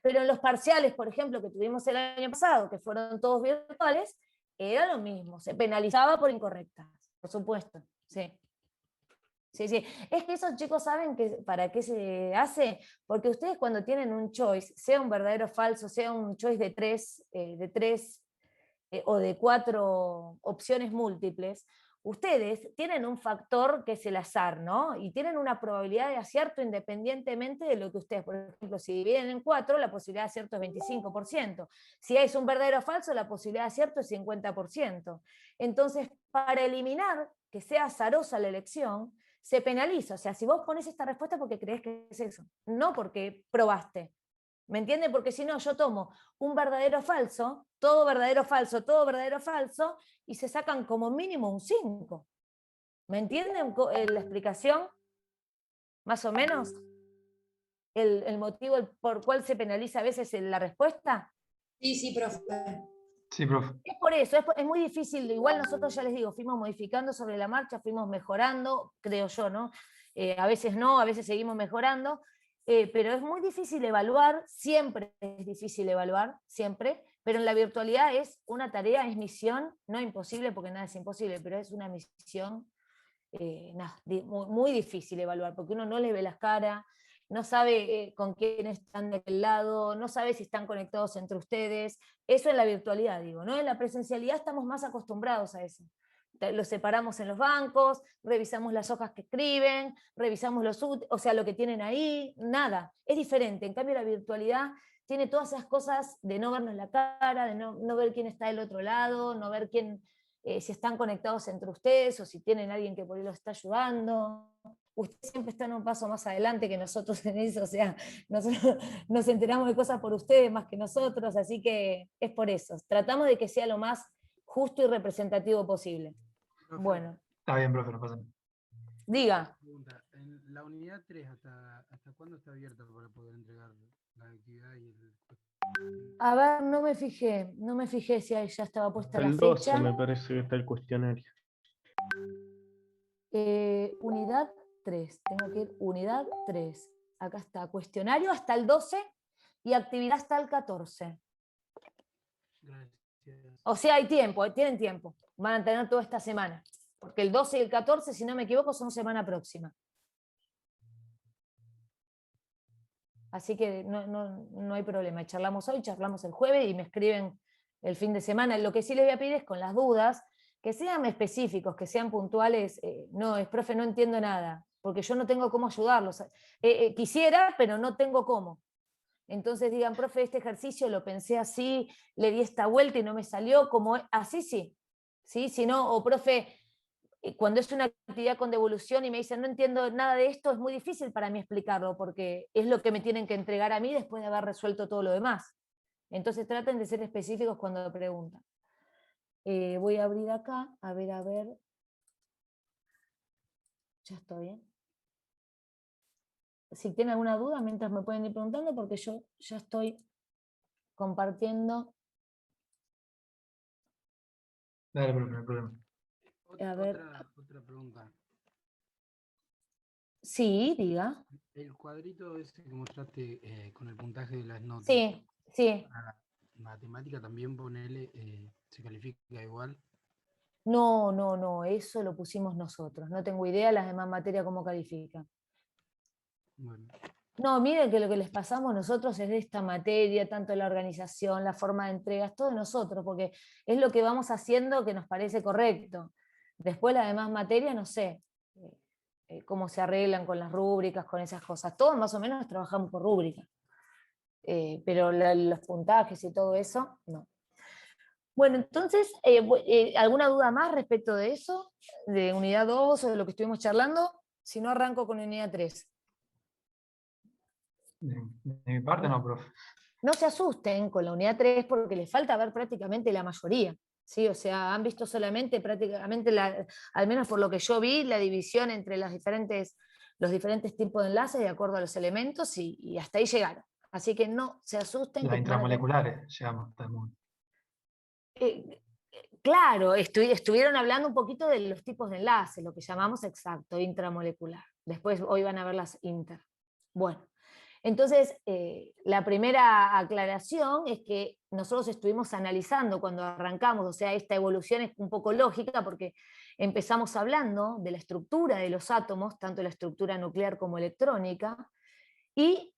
Pero en los parciales, por ejemplo, que tuvimos el año pasado, que fueron todos virtuales, era lo mismo, se penalizaba por incorrectas, por supuesto, sí. Sí, sí. Es que esos chicos saben que para qué se hace, porque ustedes cuando tienen un choice, sea un verdadero o falso, sea un choice de tres o de 4 opciones múltiples, ustedes tienen un factor que es el azar, ¿no? Y tienen una probabilidad de acierto independientemente de lo que ustedes, por ejemplo, si dividen en 4, la posibilidad de acierto es 25%. Si es un verdadero o falso, la posibilidad de acierto es 50%. Entonces, para eliminar que sea azarosa la elección, se penaliza. O sea, si vos pones esta respuesta porque crees que es eso, no porque probaste. ¿Me entienden? Porque si no, yo tomo un verdadero o falso, todo verdadero o falso, todo verdadero o falso, y se sacan como mínimo un 5. ¿Me entienden la explicación? Más o menos. El motivo por cual se penaliza a veces la respuesta. Sí, profe. Sí, profe. Es por eso, es muy difícil. Igual nosotros, ya les digo, fuimos modificando sobre la marcha, fuimos mejorando, creo yo, ¿no? A veces no, a veces seguimos mejorando. Pero es muy difícil evaluar, siempre es difícil evaluar, siempre, pero en la virtualidad es una tarea, es misión, no imposible porque nada es imposible, pero es una misión muy difícil evaluar, porque uno no les ve las caras, no sabe con quién están de aquel lado, no sabe si están conectados entre ustedes, eso en la virtualidad, digo, ¿no? En la presencialidad estamos más acostumbrados a eso. Los separamos en los bancos, revisamos las hojas que escriben, revisamos o sea, lo que tienen ahí, nada, es diferente. En cambio la virtualidad tiene todas esas cosas de no vernos la cara, de no ver quién está del otro lado, no ver si están conectados entre ustedes o si tienen alguien que por ahí los está ayudando. Ustedes siempre están un paso más adelante que nosotros en eso, o sea, nosotros nos enteramos de cosas por ustedes más que nosotros, así que es por eso. Tratamos de que sea lo más justo y representativo posible. Profe. Bueno. Está bien, profe, no pasa nada. Diga. En la unidad 3, ¿hasta cuándo está abierta para poder entregar la actividad y el... A ver, no me fijé si ahí ya estaba puesta la El 12 fecha. me parece que está el cuestionario. Unidad 3, tengo que ir unidad 3. Acá está, cuestionario hasta el 12 y actividad hasta el 14. Gracias. O sea, hay tiempo, tienen tiempo. Van a tener toda esta semana. Porque el 12 y el 14, si no me equivoco, son semana próxima. Así que no hay problema. Charlamos hoy, charlamos el jueves y me escriben el fin de semana. Lo que sí les voy a pedir es con las dudas, que sean específicos, que sean puntuales. No, profe, no entiendo nada, porque yo no tengo cómo ayudarlos. Quisiera, pero no tengo cómo. Entonces digan, profe, este ejercicio lo pensé así, le di esta vuelta y no me salió, como así sí. ¿Sí? Si no, o profe, cuando es una actividad con devolución y me dicen, no entiendo nada de esto, es muy difícil para mí explicarlo, porque es lo que me tienen que entregar a mí después de haber resuelto todo lo demás. Entonces traten de ser específicos cuando preguntan. Voy a abrir acá, a ver. Ya estoy, ¿eh? Si tienen alguna duda, mientras me pueden ir preguntando, porque yo ya estoy compartiendo. Dale, profe, no hay problema. Otra pregunta. Sí, diga. El cuadrito ese que mostraste con el puntaje de las notas. Sí, sí. Para matemática también ponele, se califica igual. No, eso lo pusimos nosotros. No tengo idea las demás materias cómo califican. Bueno. No, miren que lo que les pasamos nosotros es de esta materia, tanto la organización, la forma de entregas, todo nosotros, porque es lo que vamos haciendo que nos parece correcto. Después las demás materias, no sé. cómo se arreglan con las rúbricas, con esas cosas. Todos más o menos trabajamos por rúbrica. Pero los puntajes y todo eso, no. Bueno, entonces, ¿alguna duda más respecto de eso? ¿De unidad 2 o de lo que estuvimos charlando? Si no, arranco con unidad 3. De mi parte no, profe. No se asusten con la unidad 3 porque les falta ver prácticamente la mayoría. ¿Sí? O sea, han visto solamente prácticamente, al menos por lo que yo vi, la división entre los diferentes tipos de enlaces de acuerdo a los elementos y hasta ahí llegaron. Así que no se asusten. Las intramoleculares, llegamos hasta el mundo. Claro, estuvieron hablando un poquito de los tipos de enlaces, lo que llamamos exacto, intramolecular. Después hoy van a ver las inter. Bueno, entonces la primera aclaración es que nosotros estuvimos analizando cuando arrancamos, o sea, esta evolución es un poco lógica porque empezamos hablando de la estructura de los átomos, tanto la estructura nuclear como electrónica, y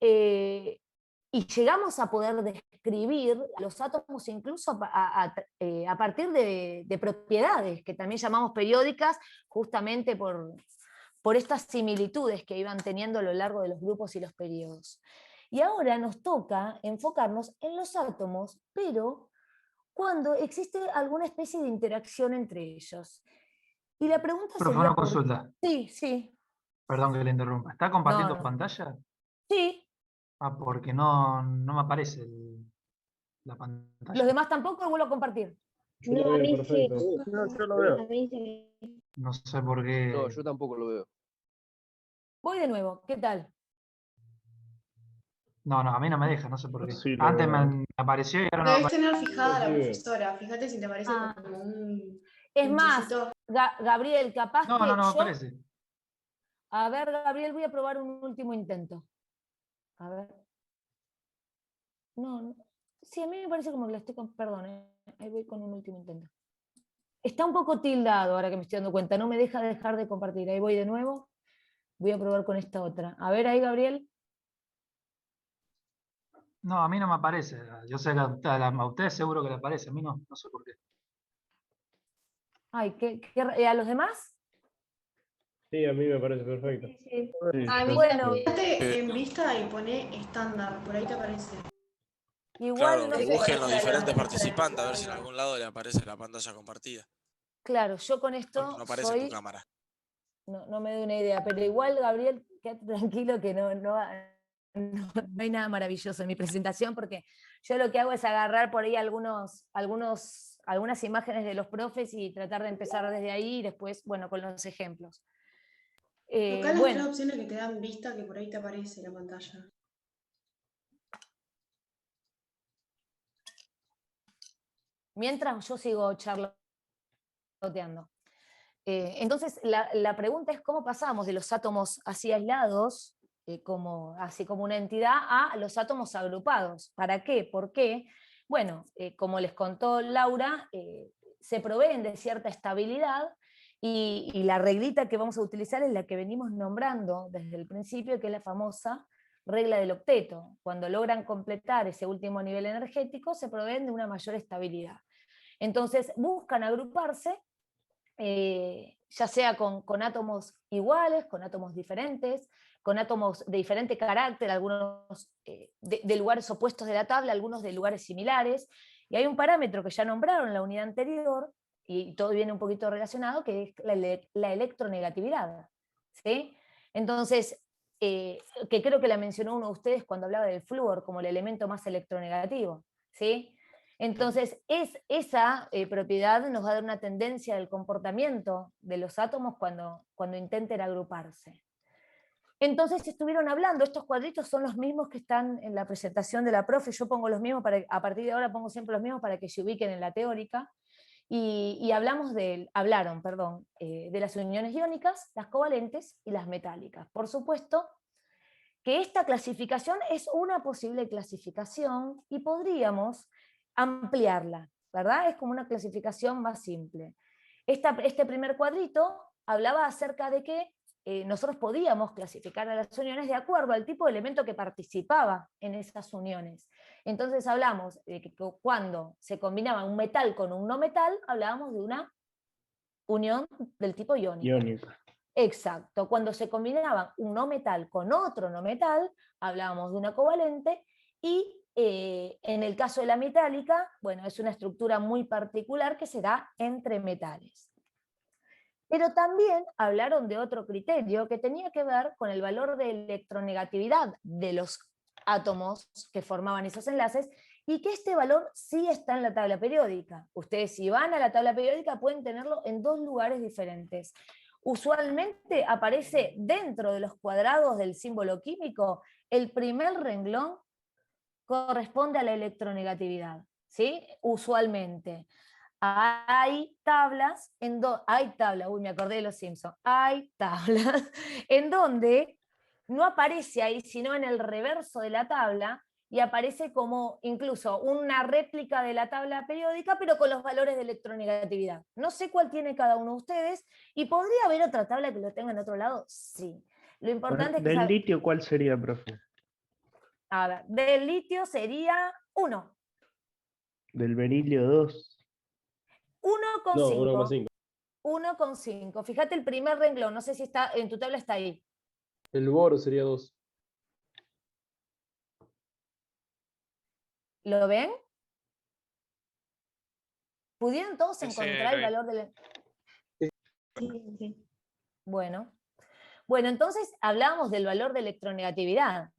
llegamos a poder describir los átomos incluso a partir de propiedades, que también llamamos periódicas, justamente por estas similitudes que iban teniendo a lo largo de los grupos y los periodos. Y ahora nos toca enfocarnos en los átomos, pero cuando existe alguna especie de interacción entre ellos. Y la pregunta sería... una consulta. Sí, sí. Perdón que le interrumpa. ¿Está compartiendo pantalla? Sí. Porque no me aparece la pantalla. ¿Los demás tampoco? ¿Vuelvo a compartir? No, a mí sí. No, yo lo veo. A mí sí. No sé por qué. No, yo tampoco lo veo. Voy de nuevo, ¿qué tal? No, a mí no me deja, no sé por qué. Sí, antes me apareció y ahora no me Debes aparece. tener fijada la profesora, fíjate si te parece como un... Es más, Gabriel, capaz no, que no me yo... aparece. A ver, Gabriel, voy a probar un último intento. A ver. No. Sí, a mí me parece como que la estoy con... Perdón, ahí voy con un último intento. Está un poco tildado ahora que me estoy dando cuenta. No me deja dejar de compartir. Ahí voy de nuevo. Voy a probar con esta otra. A ver ahí, Gabriel. No, a mí no me aparece. Yo sé que a ustedes seguro que le aparece. A mí no sé por qué. Ay, ¿a los demás? Sí, a mí me parece perfecto. Sí. A mí, bueno, en vista y pone estándar, por ahí te aparece. Igual Claro, no que sé. busquen los diferentes participantes a ver si en algún lado le aparece la pantalla compartida. Claro, yo con esto No aparece en tu cámara. No me doy una idea, pero igual, Gabriel, quédate tranquilo que no hay nada maravilloso en mi presentación, porque yo lo que hago es agarrar por ahí algunas imágenes de los profes y tratar de empezar desde ahí y después, bueno, con los ejemplos. Acá las tres opciones que te dan vista, que por ahí te aparece la pantalla. Mientras yo sigo charloteando. Entonces, la pregunta es cómo pasamos de los átomos así aislados, así como una entidad, a los átomos agrupados. ¿Para qué? ¿Por qué? Bueno, como les contó Laura, se proveen de cierta estabilidad y la reglita que vamos a utilizar es la que venimos nombrando desde el principio, que es la famosa regla del octeto. Cuando logran completar ese último nivel energético, se proveen de una mayor estabilidad. Entonces, buscan agruparse, ya sea con átomos iguales, con átomos diferentes, con átomos de diferente carácter, algunos de lugares opuestos de la tabla, algunos de lugares similares, y hay un parámetro que ya nombraron en la unidad anterior, y todo viene un poquito relacionado, que es la electronegatividad, ¿sí? Entonces, que creo que la mencionó uno de ustedes cuando hablaba del flúor como el elemento más electronegativo, ¿sí? Entonces, esa propiedad nos va a dar una tendencia del comportamiento de los átomos cuando intenten agruparse. Entonces estuvieron hablando, estos cuadritos son los mismos que están en la presentación de la profe, yo pongo los mismos, a partir de ahora pongo siempre los mismos para que se ubiquen en la teórica, y hablaron de las uniones iónicas, las covalentes y las metálicas. Por supuesto que esta clasificación es una posible clasificación y podríamos ampliarla, ¿verdad? Es como una clasificación más simple. Este primer cuadrito hablaba acerca de que nosotros podíamos clasificar a las uniones de acuerdo al tipo de elemento que participaba en esas uniones. Entonces hablamos de que cuando se combinaba un metal con un no metal, hablábamos de una unión del tipo iónica. Exacto, cuando se combinaba un no metal con otro no metal, hablábamos de una covalente, y en el caso de la metálica, bueno, es una estructura muy particular que se da entre metales. Pero también hablaron de otro criterio que tenía que ver con el valor de electronegatividad de los átomos que formaban esos enlaces, y que este valor sí está en la tabla periódica. Ustedes, si van a la tabla periódica, pueden tenerlo en dos lugares diferentes. Usualmente aparece dentro de los cuadrados del símbolo químico, el primer renglón corresponde a la electronegatividad, ¿sí? Usualmente. Hay tablas, uy, me acordé de los Simpsons, hay tablas en donde no aparece ahí, sino en el reverso de la tabla, y aparece como incluso una réplica de la tabla periódica, pero con los valores de electronegatividad. No sé cuál tiene cada uno de ustedes, y ¿podría haber otra tabla que lo tenga en otro lado? Sí. Lo importante es que... ¿Del litio cuál sería, profe? A ver, del litio sería 1. Del berilio 2. 1,5. 1,5. Fíjate el primer renglón, no sé si está en tu tabla, está ahí. El boro sería 2. ¿Lo ven? ¿Pudieron todos Sí, encontrar el valor del...? Sí. Bueno, entonces hablábamos del valor de electronegatividad,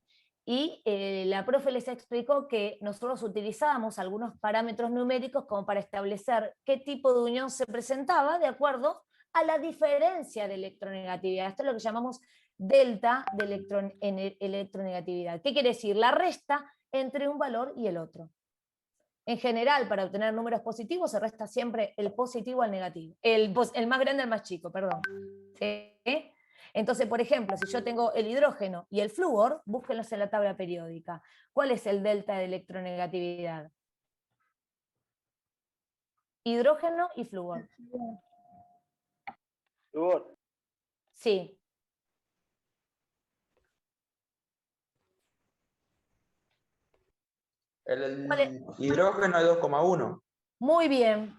y la profe les explicó que nosotros utilizábamos algunos parámetros numéricos como para establecer qué tipo de unión se presentaba de acuerdo a la diferencia de electronegatividad. Esto es lo que llamamos delta de electronegatividad. ¿Qué quiere decir? La resta entre un valor y el otro. En general, para obtener números positivos se resta siempre el positivo al negativo. El más grande al más chico, perdón. ¿Sí? Entonces, por ejemplo, si yo tengo el hidrógeno y el flúor, búsquenlos en la tabla periódica. ¿Cuál es el delta de electronegatividad? Hidrógeno y flúor. Flúor. Sí. El hidrógeno es 2,1. Muy bien.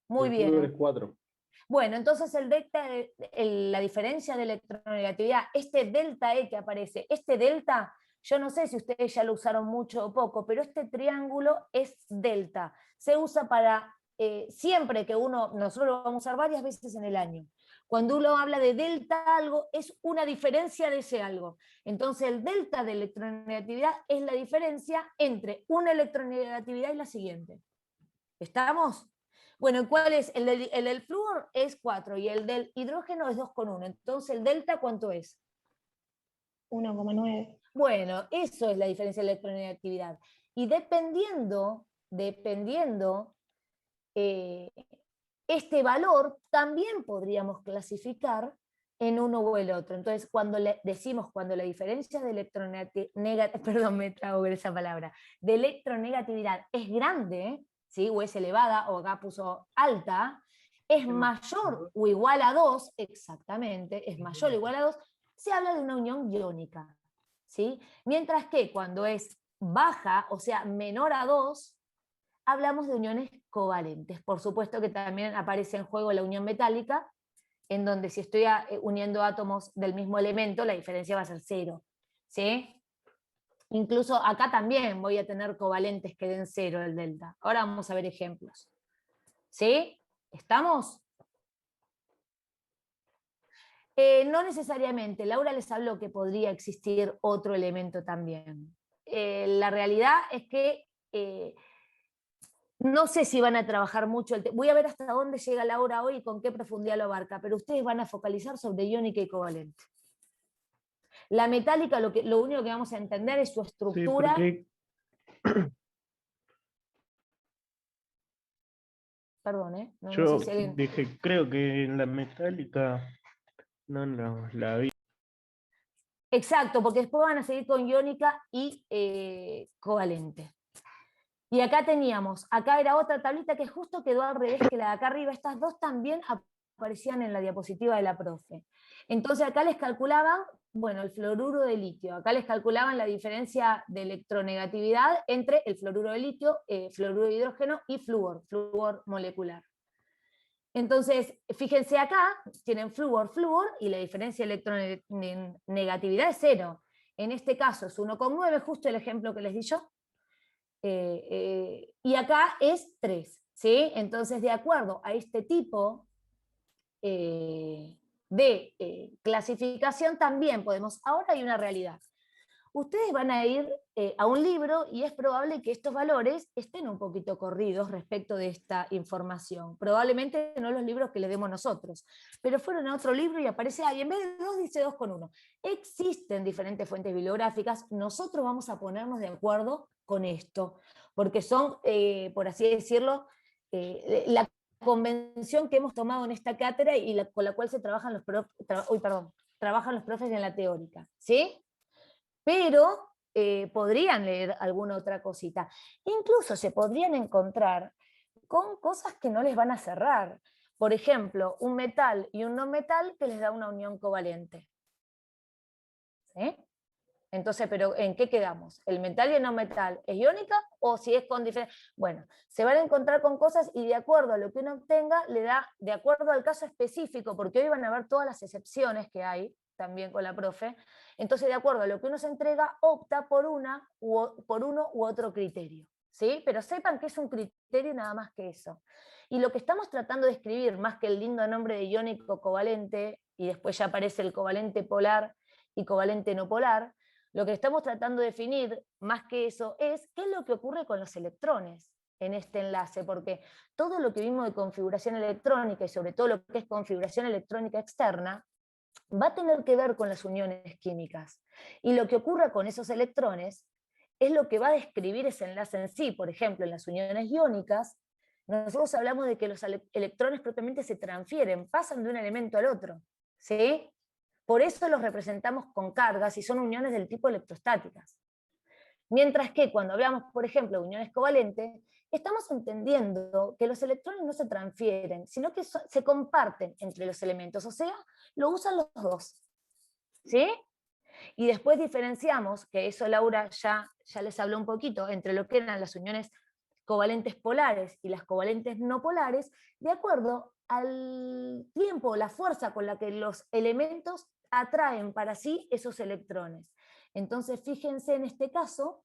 Muy El bien. flúor es 4. Bueno, entonces el delta, la diferencia de electronegatividad, este delta E que aparece, este delta, yo no sé si ustedes ya lo usaron mucho o poco, pero este triángulo es delta. Se usa para, siempre que nosotros lo vamos a usar varias veces en el año. Cuando uno habla de delta algo, es una diferencia de ese algo. Entonces el delta de electronegatividad es la diferencia entre una electronegatividad y la siguiente. ¿Estamos? Bueno, ¿cuál es? El del flúor es 4 y el del hidrógeno es 2,1. Entonces, ¿el delta cuánto es? 1,9. Bueno, eso es la diferencia de electronegatividad. Y dependiendo este valor, también podríamos clasificar en uno o el otro. Entonces, cuando la diferencia de de electronegatividad es grande, ¿sí? O es elevada, o acá puso alta, es mayor o igual a 2, exactamente, es mayor o igual a 2, se habla de una unión iónica, ¿sí? Mientras que cuando es baja, o sea, menor a 2, hablamos de uniones covalentes. Por supuesto que también aparece en juego la unión metálica, en donde si estoy uniendo átomos del mismo elemento, la diferencia va a ser 0, ¿sí? Incluso acá también voy a tener covalentes que den 0 el delta. Ahora vamos a ver ejemplos. ¿Sí? ¿Estamos? No necesariamente. Laura les habló que podría existir otro elemento también. La realidad es que no sé si van a trabajar mucho. Voy a ver hasta dónde llega Laura hoy y con qué profundidad lo abarca, pero ustedes van a focalizar sobre iónica y covalente. La metálica, lo único que vamos a entender es su estructura. Sí, Perdón, no yo sé si alguien... dije, creo que en la metálica no la vi. Exacto, porque después van a seguir con iónica y covalente. Y acá era otra tablita que justo quedó al revés que la de acá arriba. Estas dos también aparecían en la diapositiva de la profe. Entonces acá les calculaban, bueno, el fluoruro de litio. Acá les calculaban la diferencia de electronegatividad entre el fluoruro de litio, fluoruro de hidrógeno y flúor molecular. Entonces, fíjense acá, tienen flúor, y la diferencia de electronegatividad es 0. En este caso es 1,9, justo el ejemplo que les di yo. Y acá es 3. ¿Sí? Entonces, de acuerdo a este tipo de clasificación, también podemos... Ahora hay una realidad. Ustedes van a ir a un libro y es probable que estos valores estén un poquito corridos respecto de esta información. Probablemente no los libros que le demos nosotros, pero fueron a otro libro y aparece ahí, en vez de 2 dice 2,1. Existen diferentes fuentes bibliográficas, nosotros vamos a ponernos de acuerdo con esto, porque son, por así decirlo, la convención que hemos tomado en esta cátedra y con la cual se trabajan los profes en la teórica, ¿sí? Pero podrían leer alguna otra cosita. Incluso se podrían encontrar con cosas que no les van a cerrar. Por ejemplo, un metal y un no metal que les da una unión covalente. ¿Sí? Entonces, ¿pero en qué quedamos? ¿El metal y el no metal es iónica o si es con diferencia? Bueno, se van a encontrar con cosas y de acuerdo a lo que uno obtenga, le da, de acuerdo al caso específico, porque hoy van a ver todas las excepciones que hay, también con la profe, entonces de acuerdo a lo que uno se entrega, opta por uno u otro criterio, ¿sí? Pero sepan que es un criterio nada más que eso. Y lo que estamos tratando de escribir, más que el lindo nombre de iónico covalente, y después ya aparece el covalente polar y covalente no polar, lo que estamos tratando de definir, más que eso, es qué es lo que ocurre con los electrones en este enlace, porque todo lo que vimos de configuración electrónica, y sobre todo lo que es configuración electrónica externa, va a tener que ver con las uniones químicas. Y lo que ocurra con esos electrones es lo que va a describir ese enlace en sí. Por ejemplo, en las uniones iónicas, nosotros hablamos de que los electrones propiamente se transfieren, pasan de un elemento al otro, ¿sí? Por eso los representamos con cargas y son uniones del tipo electrostáticas. Mientras que cuando hablamos, por ejemplo, de uniones covalentes, estamos entendiendo que los electrones no se transfieren, sino que se comparten entre los elementos, o sea, lo usan los dos. ¿Sí? Y después diferenciamos, que eso Laura ya les habló un poquito, entre lo que eran las uniones covalentes polares y las covalentes no polares, de acuerdo al tiempo, la fuerza con la que los elementos atraen para sí esos electrones. Entonces, fíjense en este caso,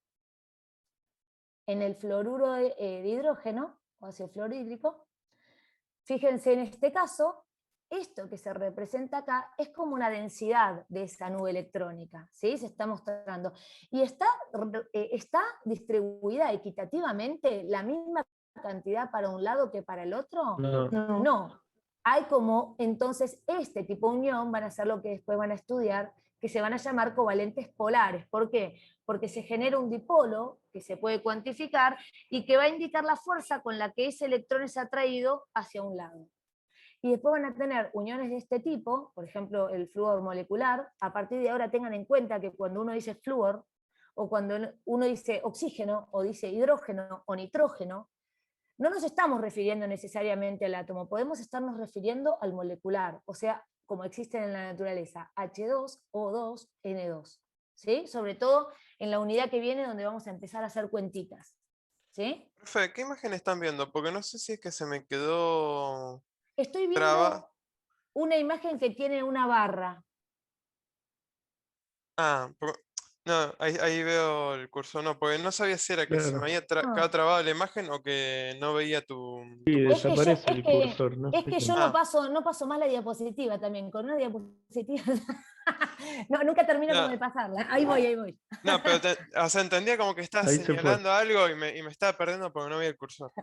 en el fluoruro de hidrógeno, o ácido fluorhídrico, fíjense en este caso, esto que se representa acá es como una densidad de esa nube electrónica, ¿sí? Se está mostrando. Y está distribuida equitativamente la misma cantidad para un lado que para el otro. No. Hay como, entonces, este tipo de unión van a ser lo que después van a estudiar, que se van a llamar covalentes polares. ¿Por qué? Porque se genera un dipolo que se puede cuantificar y que va a indicar la fuerza con la que ese electrón es atraído hacia un lado. Y después van a tener uniones de este tipo, por ejemplo, el flúor molecular. A partir de ahora tengan en cuenta que cuando uno dice flúor, o cuando uno dice oxígeno, o dice hidrógeno, o nitrógeno, no nos estamos refiriendo necesariamente al átomo, podemos estarnos refiriendo al molecular, o sea, como existen en la naturaleza, H2, O2, N2. ¿Sí? Sobre todo en la unidad que viene donde vamos a empezar a hacer cuentitas. ¿Sí? Profe, ¿qué imagen están viendo? Porque no sé si es que se me quedó... Estoy viendo una imagen que tiene una barra. No, ahí veo el cursor, no, porque no sabía si era que se me había quedado trabada la imagen o que no veía tu... Sí, desaparece el cursor. No es sé que yo no paso más la diapositiva también, con una diapositiva... no, nunca termino como de pasarla. Ahí voy. No, pero o sea, entendía como que estabas señalando algo y me estaba perdiendo porque no veía el cursor.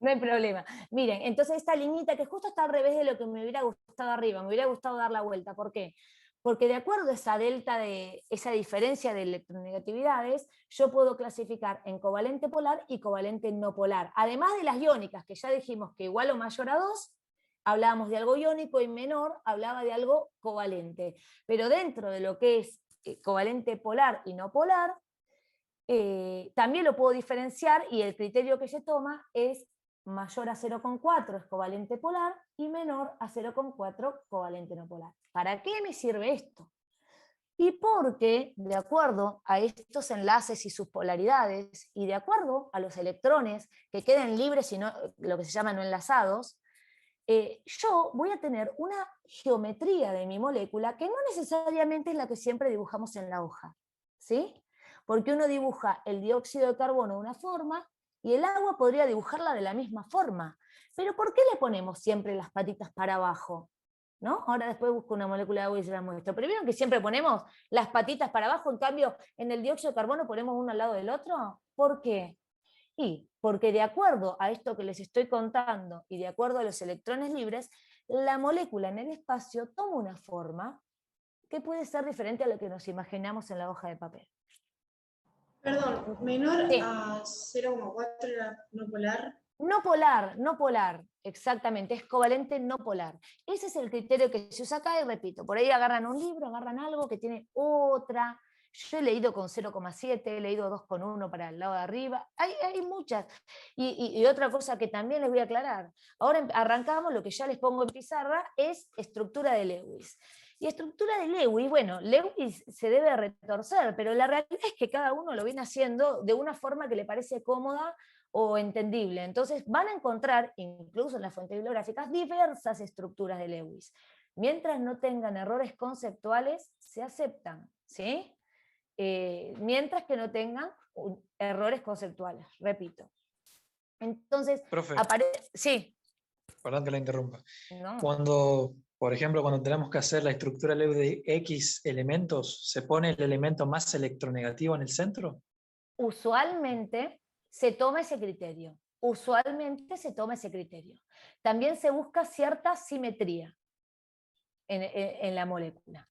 No hay problema. Miren, entonces esta liñita que justo está al revés de lo que me hubiera gustado arriba, me hubiera gustado dar la vuelta. ¿Por qué? Porque de acuerdo a esa delta esa diferencia de electronegatividades, yo puedo clasificar en covalente polar y covalente no polar. Además de las iónicas, que ya dijimos que igual o mayor a 2, hablábamos de algo iónico y menor, hablaba de algo covalente. Pero dentro de lo que es covalente polar y no polar, también lo puedo diferenciar y el criterio que se toma es mayor a 0,4 es covalente polar y menor a 0,4 covalente no polar. ¿Para qué me sirve esto? Y porque, de acuerdo a estos enlaces y sus polaridades, y de acuerdo a los electrones que queden libres y no, lo que se llama no enlazados, yo voy a tener una geometría de mi molécula que no necesariamente es la que siempre dibujamos en la hoja, ¿sí? Porque uno dibuja el dióxido de carbono de una forma y el agua podría dibujarla de la misma forma. Pero ¿por qué le ponemos siempre las patitas para abajo? ¿No? Ahora después busco una molécula de agua y se la muestro. Pero ¿vieron que siempre ponemos las patitas para abajo? En cambio, en el dióxido de carbono ponemos uno al lado del otro. ¿Por qué? Y porque de acuerdo a esto que les estoy contando y de acuerdo a los electrones libres, la molécula en el espacio toma una forma que puede ser diferente a lo que nos imaginamos en la hoja de papel. Perdón, menor Sí. a 0,4 era no polar. No polar, exactamente, es covalente no polar. Ese es el criterio que se usa acá y repito, por ahí agarran un libro, agarran algo que tiene otra. Yo he leído con 0,7, he leído 2,1 para el lado de arriba, hay muchas. Y otra cosa que también les voy a aclarar, ahora arrancamos, lo que ya les pongo en pizarra es estructura de Lewis. Y estructura de Lewis, bueno, Lewis se debe retorcer, pero la realidad es que cada uno lo viene haciendo de una forma que le parece cómoda o entendible. Entonces van a encontrar, incluso en las fuentes bibliográficas, diversas estructuras de Lewis. Mientras no tengan errores conceptuales, se aceptan, ¿sí? Mientras que no tengan errores conceptuales, repito. Entonces, Profe. Sí. Perdón que la interrumpa. No. Cuando, por ejemplo, cuando tenemos que hacer la estructura Lewis de X elementos, ¿se pone el elemento más electronegativo en el centro? Usualmente se toma ese criterio. Usualmente se toma ese criterio. También se busca cierta simetría en la molécula,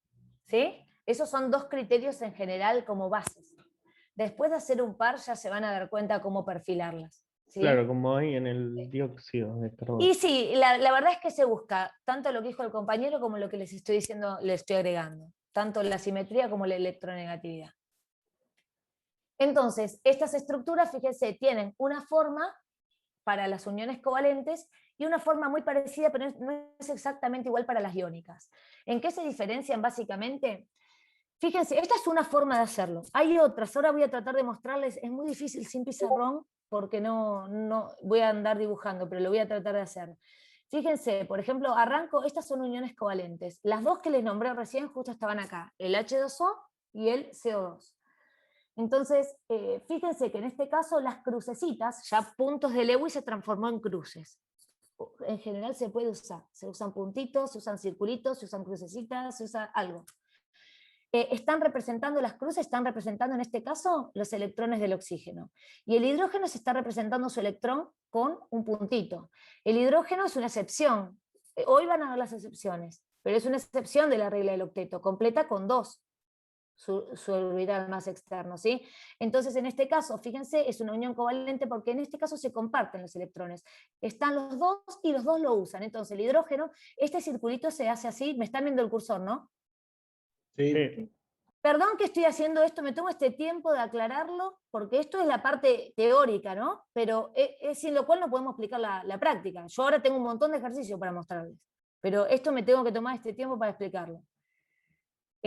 ¿sí? Esos son dos criterios en general como bases. Después de hacer un par ya se van a dar cuenta cómo perfilarlas, ¿sí? Claro, como ahí en el dióxido de carbono. Y sí, la verdad es que se busca tanto lo que dijo el compañero como lo que les estoy diciendo, les estoy agregando. Tanto la simetría como la electronegatividad. Entonces, estas estructuras, fíjense, tienen una forma para las uniones covalentes y una forma muy parecida, pero no es exactamente igual para las iónicas. ¿En qué se diferencian básicamente? Fíjense, esta es una forma de hacerlo. Hay otras, ahora voy a tratar de mostrarles, es muy difícil sin pizarrón, porque no voy a andar dibujando, pero lo voy a tratar de hacer. Fíjense, por ejemplo, arranco, estas son uniones covalentes. Las dos que les nombré recién justo estaban acá, el H2O y el CO2. Entonces, fíjense que en este caso las crucecitas, ya puntos de Lewis se transformó en cruces. En general se puede usar, se usan puntitos, se usan circulitos, se usan crucecitas, se usa algo. Están representando las cruces, están representando en este caso los electrones del oxígeno. Y el hidrógeno se está representando su electrón con un puntito. El hidrógeno es una excepción. Hoy van a ver las excepciones, pero es una excepción de la regla del octeto, completa con 2. Su orbital más externo, ¿sí? Entonces, en este caso, fíjense, es una unión covalente porque en este caso se comparten los electrones. Están los dos y los dos lo usan. Entonces, el hidrógeno, este circulito se hace así, me están viendo el cursor, ¿no? Sí. Perdón que estoy haciendo esto, me tomo este tiempo de aclararlo, porque esto es la parte teórica, ¿no? Pero es sin lo cual no podemos explicar la práctica. Yo ahora tengo un montón de ejercicios para mostrarles, pero esto me tengo que tomar este tiempo para explicarlo.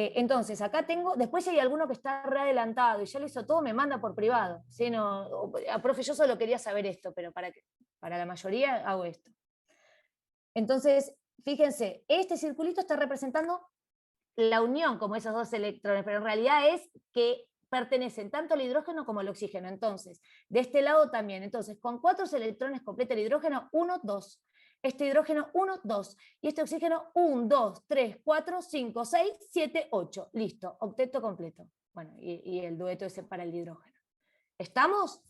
Entonces, acá tengo, después si hay alguno que está readelantado y ya lo hizo todo, me manda por privado. ¿Sí? No, profe, yo solo quería saber esto, pero para la mayoría hago esto. Entonces, fíjense, este circulito está representando la unión como esos dos electrones, pero en realidad es que pertenecen tanto al hidrógeno como al oxígeno. Entonces, de este lado también. Entonces, con 4 electrones completa el hidrógeno, 1, 2. Este hidrógeno 1, 2, y este oxígeno 1, 2, 3, 4, 5, 6, 7, 8. Listo, octeto completo. Bueno, y el dueto ese para el hidrógeno. ¿Estamos?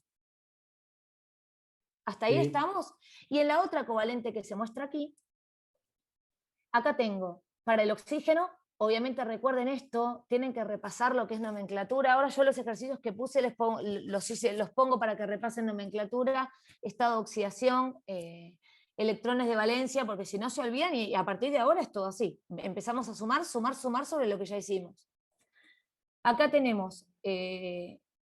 ¿Hasta ahí estamos? Y en la otra covalente que se muestra aquí, acá tengo, para el oxígeno, obviamente recuerden esto, tienen que repasar lo que es nomenclatura. Ahora yo los ejercicios que puse los pongo para que repasen nomenclatura, estado de oxidación, electrones de valencia, porque si no se olvidan y a partir de ahora es todo así. Empezamos a sumar sobre lo que ya hicimos. Acá tenemos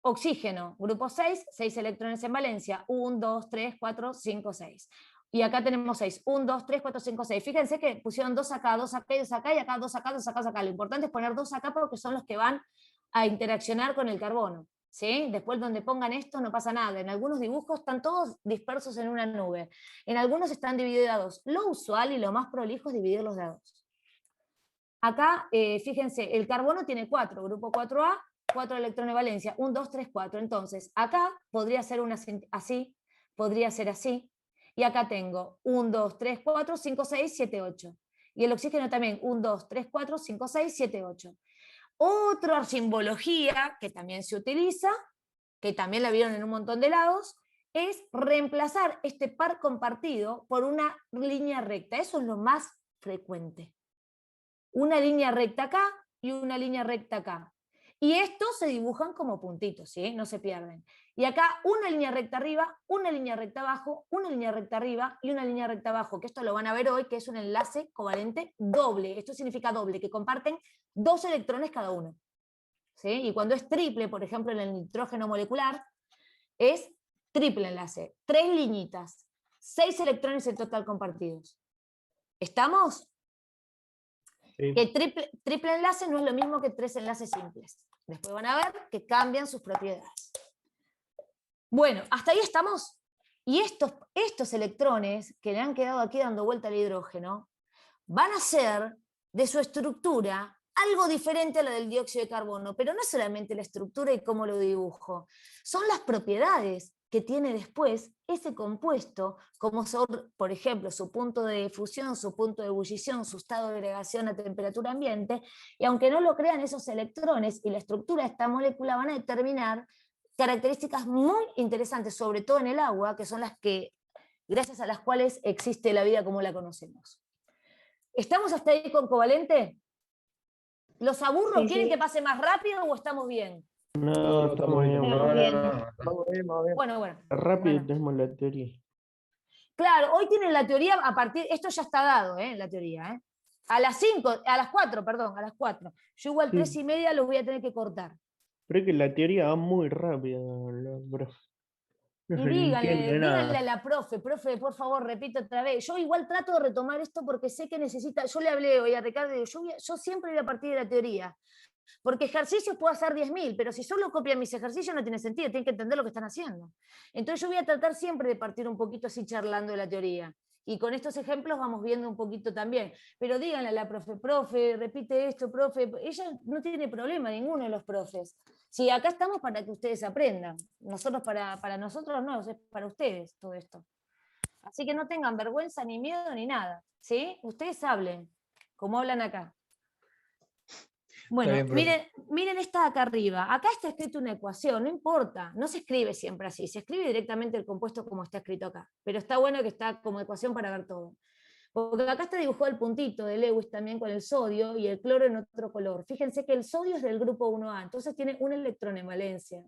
oxígeno, grupo 6, 6 electrones en valencia, 1, 2, 3, 4, 5, 6. Y acá tenemos 6, 1, 2, 3, 4, 5, 6. Fíjense que pusieron 2 acá, 2 acá, 2 acá, y acá 2 acá, 2 acá, 2 acá. Lo importante es poner 2 acá porque son los que van a interaccionar con el carbono. ¿sí? Después donde pongan esto no pasa nada. En algunos dibujos están todos dispersos en una nube. En algunos están divididos a dos. Lo usual y lo más prolijo es dividirlos de a dos. Acá, fíjense, el carbono tiene 4, grupo 4A, 4 electrones de valencia, 1, 2, 3, 4. Entonces, acá podría ser una así, podría ser así, y acá tengo 1, 2, 3, 4, 5, 6, 7, 8. Y el oxígeno también, 1, 2, 3, 4, 5, 6, 7, 8. Otra simbología que también se utiliza, que también la vieron en un montón de lados, es reemplazar este par compartido por una línea recta. Eso es lo más frecuente. Una línea recta acá y una línea recta acá. Y estos se dibujan como puntitos, ¿sí? No se pierden. Y acá una línea recta arriba, una línea recta abajo, una línea recta arriba y una línea recta abajo, que esto lo van a ver hoy, que es un enlace covalente doble. Esto significa doble, que comparten 2 electrones cada uno. ¿Sí? Y cuando es triple, por ejemplo en el nitrógeno molecular, es triple enlace. 3 liñitas, 6 electrones en total compartidos. ¿Estamos? Sí. Que triple enlace no es lo mismo que 3 enlaces simples. Después van a ver que cambian sus propiedades. Bueno, hasta ahí estamos. Y estos electrones que le han quedado aquí dando vuelta al hidrógeno van a ser de su estructura algo diferente a la del dióxido de carbono, pero no es solamente la estructura y cómo lo dibujo, son las propiedades que tiene después ese compuesto, como son, por ejemplo, su punto de fusión, su punto de ebullición, su estado de agregación a temperatura ambiente, y aunque no lo crean, esos electrones y la estructura de esta molécula van a determinar características muy interesantes, sobre todo en el agua, que son las que, gracias a las cuales existe la vida como la conocemos. ¿Estamos hasta ahí con covalente? ¿Los aburro? Sí, ¿Quieren sí. que pase más rápido o estamos bien? No, estamos bien. Estamos bien. Vamos bien, vamos bien. Bueno. Rápido Bueno. tenemos la teoría. Claro, hoy tienen la teoría a partir, esto ya está dado, la teoría, a las 4, perdón, a las 4. Yo igual Sí. 3:30 los voy a tener que cortar. Pero es que la teoría va muy rápida, profe. No Y se le entiende díganle a nada. la profe, por favor, repito otra vez. Yo igual trato de retomar esto porque sé que necesita, yo le hablé hoy a Ricardo y digo, yo siempre voy a partir de la teoría. Porque ejercicios puedo hacer 10.000, pero si solo copian mis ejercicios no tiene sentido, tienen que entender lo que están haciendo. Entonces yo voy a tratar siempre de partir un poquito así charlando de la teoría. Y con estos ejemplos vamos viendo un poquito también. Pero díganle a la profe, repite esto, profe. Ella no tiene problema, ninguno de los profes. Si acá estamos para que ustedes aprendan. Nosotros para nosotros no, es para ustedes todo esto. Así que no tengan vergüenza, ni miedo, ni nada. ¿Sí? Ustedes hablen, como hablan acá. Bueno, Está bien, miren esta de acá arriba. Acá está escrito una ecuación, no importa, no se escribe siempre así, se escribe directamente el compuesto como está escrito acá, pero está bueno que está como ecuación para ver todo. Porque acá está dibujado el puntito de Lewis también con el sodio y el cloro en otro color. Fíjense que el sodio es del grupo 1A, entonces tiene un electrón en valencia.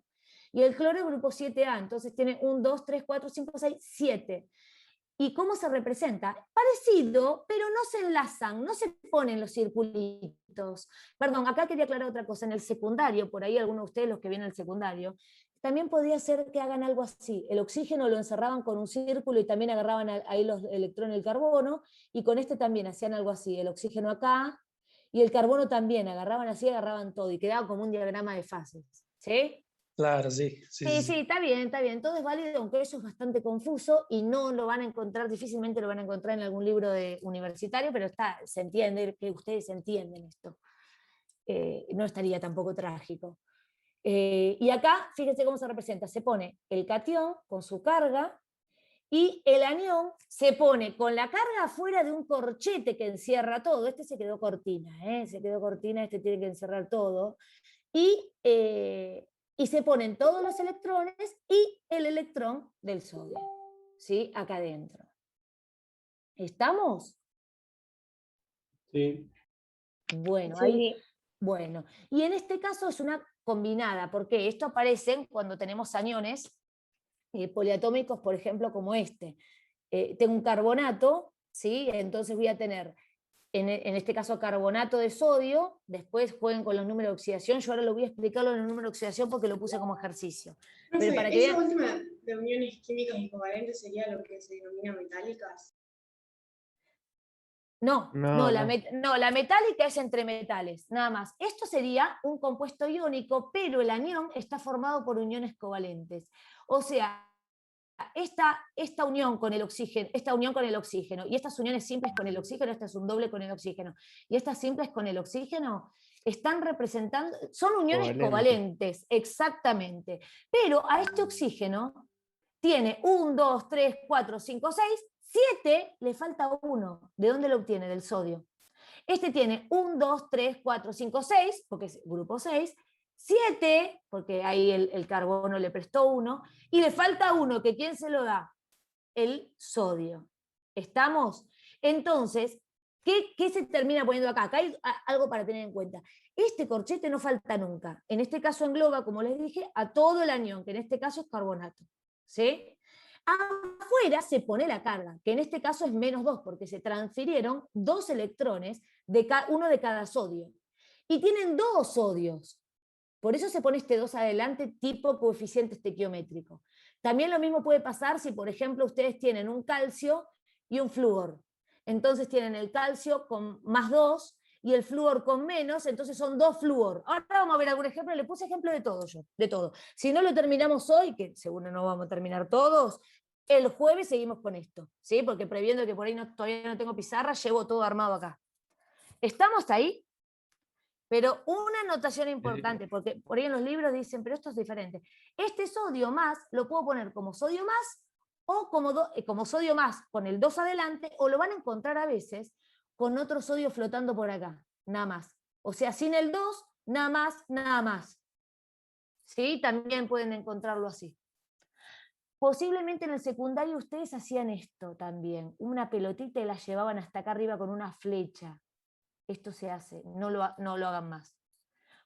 Y el cloro es grupo 7A, entonces tiene 1, 2, 3, 4, 5, 6, 7. ¿Y cómo se representa? Parecido, pero no se enlazan, no se ponen los circulitos. Perdón, acá quería aclarar otra cosa. En el secundario, por ahí algunos de ustedes, los que vienen al secundario, también podría ser que hagan algo así. El oxígeno lo encerraban con un círculo y también agarraban ahí los electrones del carbono, y con este también hacían algo así. El oxígeno acá, y el carbono también, agarraban así, agarraban todo, y quedaba como un diagrama de fases. ¿Sí? Claro, sí. Sí, está bien, todo es válido, aunque eso es bastante confuso y no lo van a encontrar, difícilmente lo van a encontrar en algún libro universitario, pero se entiende, que ustedes entienden esto. No estaría tampoco trágico. Y acá, fíjense cómo se representa, se pone el catión con su carga y el anión se pone con la carga afuera de un corchete que encierra todo. Este se quedó cortina, este tiene que encerrar todo. Y se ponen todos los electrones y el electrón del sodio, ¿sí? Acá adentro. ¿Estamos? Sí. Bueno, Sí. ahí. Bueno, y en este caso es una combinada, porque esto aparece cuando tenemos aniones poliatómicos, por ejemplo, como este. Tengo un carbonato, ¿sí? Entonces voy a tener en este caso carbonato de sodio, después jueguen con los números de oxidación, yo ahora lo voy a explicarlo en el número de oxidación porque lo puse como ejercicio. Profe, Pero para que esa vean, última de uniones químicas y covalentes sería lo que se denomina metálicas. No, No, la no. la metálica es entre metales, nada más. Esto sería un compuesto iónico, pero el anión está formado por uniones covalentes. O sea, esta unión con el oxígeno, y estas uniones simples con el oxígeno, esta es un doble con el oxígeno, y estas simples con el oxígeno, están representando, son uniones covalentes, exactamente. Pero a este oxígeno tiene 1, 2, 3, 4, 5, 6, 7, le falta 1. ¿De dónde lo obtiene? Del sodio. Este tiene 1, 2, 3, 4, 5, 6, porque es grupo 6, 7, porque ahí el carbono le prestó 1, y le falta 1, que ¿quién se lo da? El sodio. ¿Estamos? Entonces, ¿qué se termina poniendo acá? Acá hay algo para tener en cuenta. Este corchete no falta nunca. En este caso engloba, como les dije, a todo el anión, que en este caso es carbonato. ¿Sí? Afuera se pone la carga, que en este caso es -2, porque se transfirieron 2 electrones, uno de cada sodio. Y tienen 2 sodios. Por eso se pone este 2 adelante, tipo coeficiente estequiométrico. También lo mismo puede pasar si, por ejemplo, ustedes tienen un calcio y un flúor. Entonces tienen el calcio con +2 y el flúor con menos, entonces son 2 flúor. Ahora vamos a ver algún ejemplo, le puse ejemplo de todo yo, de todo. Si no lo terminamos hoy, que seguro no vamos a terminar todos, el jueves seguimos con esto, ¿sí? Porque previendo que por ahí todavía no tengo pizarra, llevo todo armado acá. ¿Estamos ahí? Pero una anotación importante, porque por ahí en los libros dicen, pero esto es diferente. Este sodio más lo puedo poner como sodio más o como sodio más con el 2 adelante, o lo van a encontrar a veces con otro sodio flotando por acá, nada más. O sea, sin el 2, nada más, nada más. ¿Sí? También pueden encontrarlo así. Posiblemente en el secundario ustedes hacían esto también, una pelotita y la llevaban hasta acá arriba con una flecha. Esto se hace, no lo hagan más.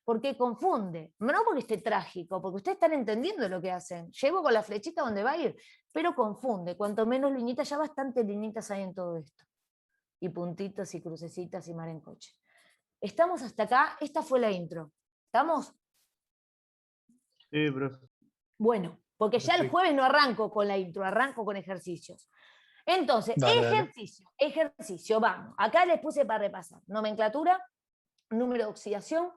Porque confunde, no porque esté trágico, porque ustedes están entendiendo lo que hacen. Llevo con la flechita donde va a ir, pero confunde. Cuanto menos liñitas, ya bastantes liñitas hay en todo esto. Y puntitos y crucecitas y mar en coche. Estamos hasta acá, esta fue la intro. ¿Estamos? Sí, profe. Bueno, porque ya el jueves no arranco con la intro, arranco con ejercicios. Entonces, Dale. ejercicio, vamos. Acá les puse para repasar. Nomenclatura, número de oxidación,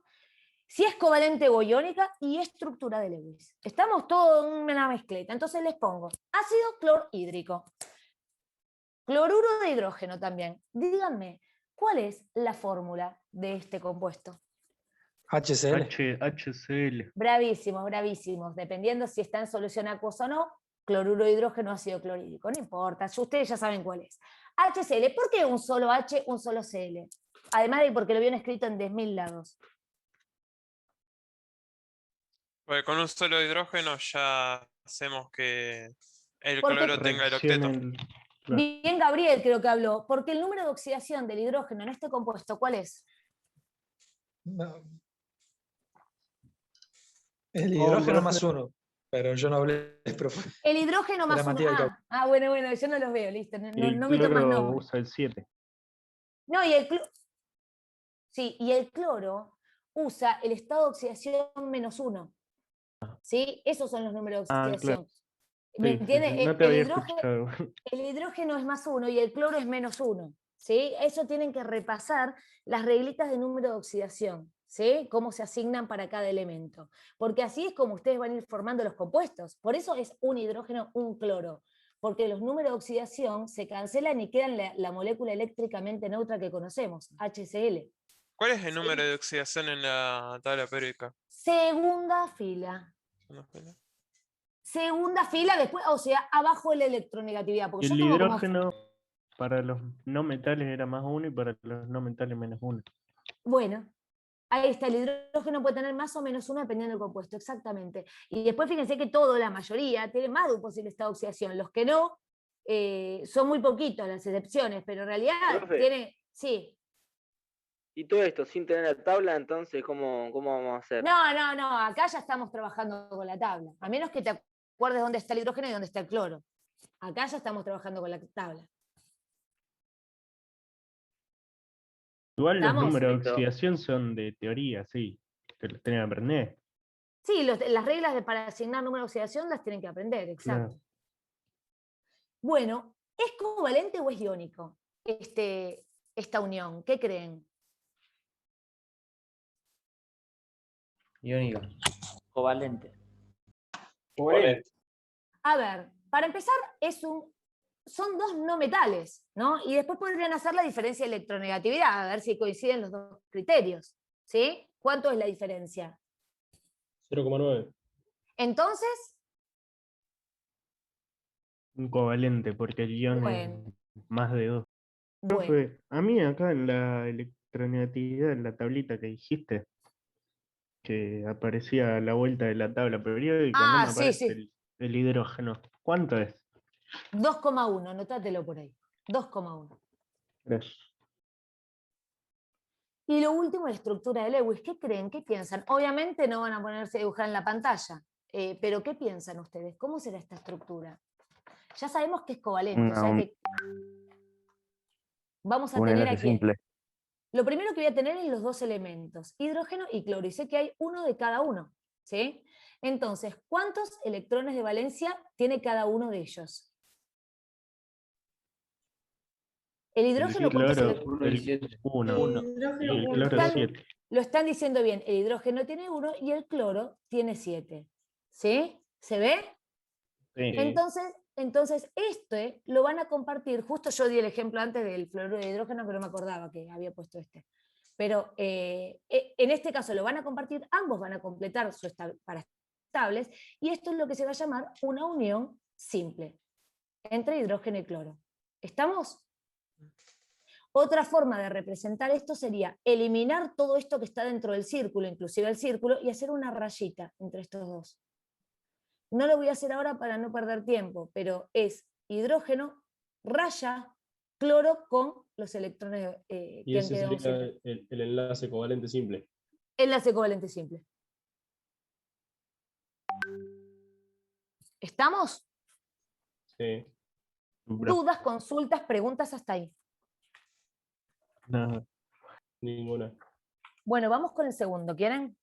si es covalente o iónica y estructura de Lewis. Estamos todos en una mezcleta. Entonces les pongo ácido clorhídrico, cloruro de hidrógeno también. Díganme, ¿cuál es la fórmula de este compuesto? HCl. HCl. Bravísimos, bravísimos. Dependiendo si está en solución acuosa o no, cloruro de hidrógeno, ácido clorhídrico. No importa, ustedes ya saben cuál es. HCl, ¿por qué un solo H, un solo Cl? Además de porque lo habían escrito en 10.000 lados. Porque con un solo hidrógeno ya hacemos que el Porque cloro tenga el octeto. bien Gabriel creo que habló, porque el número de oxidación del hidrógeno en este compuesto, ¿cuál es? No. El hidrógeno más 1, pero yo no hablé, profe. El hidrógeno más 1. Bueno, yo no los veo, listo. No meto más nombres. Usa el 7. No, y el cloro. Sí, y el cloro usa el estado de oxidación -1. ¿Sí? Esos son los números de oxidación. Claro. ¿Me entiendes? No te había escuchado. El hidrógeno es +1 y el cloro es -1. ¿Sí? Eso tienen que repasar las reglitas de número de oxidación. ¿Sí? Cómo se asignan para cada elemento. Porque así es como ustedes van a ir formando los compuestos. Por eso es un hidrógeno, un cloro. Porque los números de oxidación se cancelan y quedan la molécula eléctricamente neutra que conocemos, HCl. ¿Cuál es el número de oxidación en la tabla periódica? Segunda fila. Segunda fila, después, o sea, abajo la electronegatividad. Porque El yo tengo hidrógeno para los no metales era +1 y para los no metales -1. Bueno, ahí está, el hidrógeno puede tener más o menos 1 dependiendo del compuesto, exactamente. Y después fíjense que la mayoría, tiene más de un posible estado de oxidación. Los que no, son muy poquitos las excepciones, pero en realidad Profe. tiene... Sí. Y todo esto sin tener la tabla, entonces, ¿cómo vamos a hacer? No, acá ya estamos trabajando con la tabla. A menos que te acuerdes dónde está el hidrógeno y dónde está el cloro. Acá ya estamos trabajando con la tabla. Igual los ¿Estamos? números de oxidación son de teoría, sí. Te los tenés que aprender. Sí, las reglas para asignar número de oxidación las tienen que aprender, exacto. Claro. Bueno, ¿es covalente o es iónico este esta unión? ¿Qué creen? Iónica. Covalente. A ver, para empezar, son dos no metales, ¿no? Y después podrían hacer la diferencia de electronegatividad, a ver si coinciden los dos criterios, ¿sí? ¿Cuánto es la diferencia? 0,9. Entonces, Un covalente, porque el ion Bueno. es más de 2. bueno, Profe, a mí acá en la electronegatividad, en la tablita que dijiste, que aparecía a la vuelta de la tabla periódica, no me sí, aparece sí, el hidrógeno. ¿Cuánto es? 2,1, anótatelo por ahí, 2,1. Gracias. Y lo último, la estructura de Lewis. ¿Qué creen? ¿Qué piensan? Obviamente no van a ponerse a dibujar en la pantalla, pero ¿qué piensan ustedes? ¿Cómo será esta estructura? Ya sabemos que es covalente, o sea que vamos a Un tener enlace aquí. simple. Lo primero que voy a tener es los dos elementos, hidrógeno y cloro, y sé que hay uno de cada uno, ¿sí? Entonces, ¿cuántos electrones de valencia tiene cada uno de ellos? El hidrógeno, El ¿cuántos cloro, electrones? 1. Y el cloro Están- 7. Lo están diciendo bien, el hidrógeno tiene 1 y el cloro tiene 7. ¿Sí? ¿Se ve? Sí. Entonces, este lo van a compartir, justo yo di el ejemplo antes del fluoruro de hidrógeno, que no me acordaba que había puesto este. Pero en este caso lo van a compartir, ambos van a completar para estables, y esto es lo que se va a llamar una unión simple entre hidrógeno y cloro. ¿Estamos? Otra forma de representar esto sería eliminar todo esto que está dentro del círculo, inclusive el círculo, y hacer una rayita entre estos dos. No lo voy a hacer ahora para no perder tiempo, pero es hidrógeno, raya, cloro con los electrones Y que han ese quedado sería siempre. el enlace covalente simple. Enlace covalente simple. ¿Estamos? Sí. ¿Dudas, consultas, preguntas hasta ahí? Nada. Ninguna. Bueno, vamos con el segundo, ¿quieren?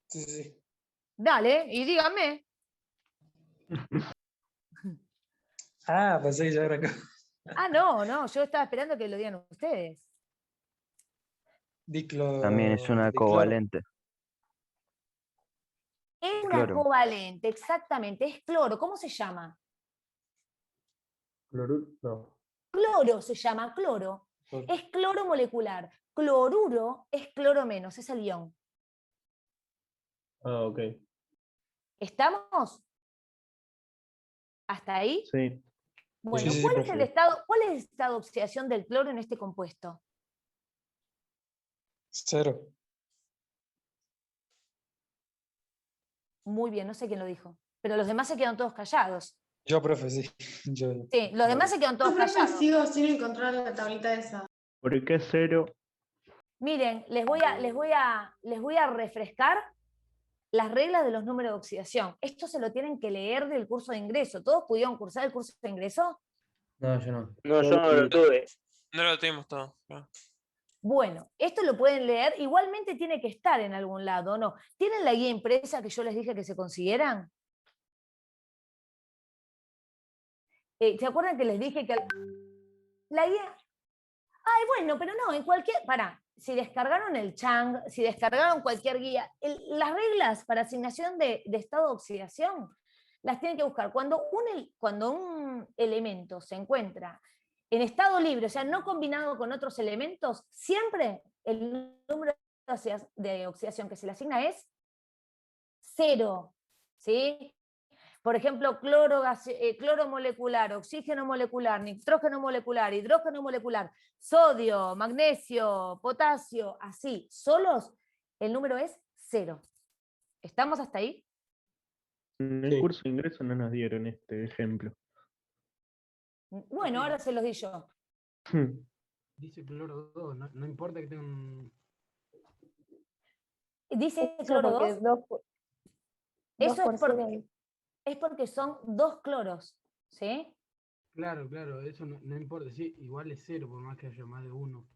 Sí, sí. Dale, y díganme. Ah, pensé que ya era acá. No, yo estaba esperando que lo digan ustedes. También es una dicloro. covalente. Es una Cloro. covalente, exactamente, es cloro. ¿Cómo se llama? Cloruro, no. Cloro se llama, cloro. Cloro. Es cloro molecular. Cloruro es cloro menos, es el ion. Ah, ok. ¿Estamos? ¿Hasta ahí? Sí. Bueno, Sí, ¿cuál es profe. el estado de oxidación del cloro en este compuesto? 0. Muy bien, no sé quién lo dijo. Pero los demás se quedan todos callados. Yo, profe, sí. Yo. Sí, los demás se quedan todos Yo, profe, callados. sigo sin encontrar la tablita esa. ¿Por qué 0? Miren, les voy a refrescar las reglas de los números de oxidación. Esto se lo tienen que leer del curso de ingreso. ¿Todos pudieron cursar el curso de ingreso? No, yo no. No, yo no lo tuve. No lo tenemos todo. No. Bueno, esto lo pueden leer. Igualmente tiene que estar en algún lado, ¿no? ¿Tienen la guía impresa que yo les dije que se consiguieran? ¿Se acuerdan que les dije que la guía... Ay, bueno, pero no, en cualquier... Pará, si descargaron el Chang, si descargaron cualquier guía, las reglas para asignación de estado de oxidación las tienen que buscar. Cuando un elemento se encuentra en estado libre, o sea, no combinado con otros elementos, siempre el número de oxidación que se le asigna es 0, ¿sí? Por ejemplo, cloro molecular, oxígeno molecular, nitrógeno molecular, hidrógeno molecular, sodio, magnesio, potasio, así, solos, el número es 0. ¿Estamos hasta ahí? En el curso de ingreso no nos dieron este ejemplo. Bueno, ahora se los di yo. Dice cloro 2, no importa que tenga un... Dice Eso cloro porque 2. Eso por es porque, cero. es porque son 2 cloros, ¿sí? Claro, eso no importa, sí, igual es 0 por más que haya más de uno.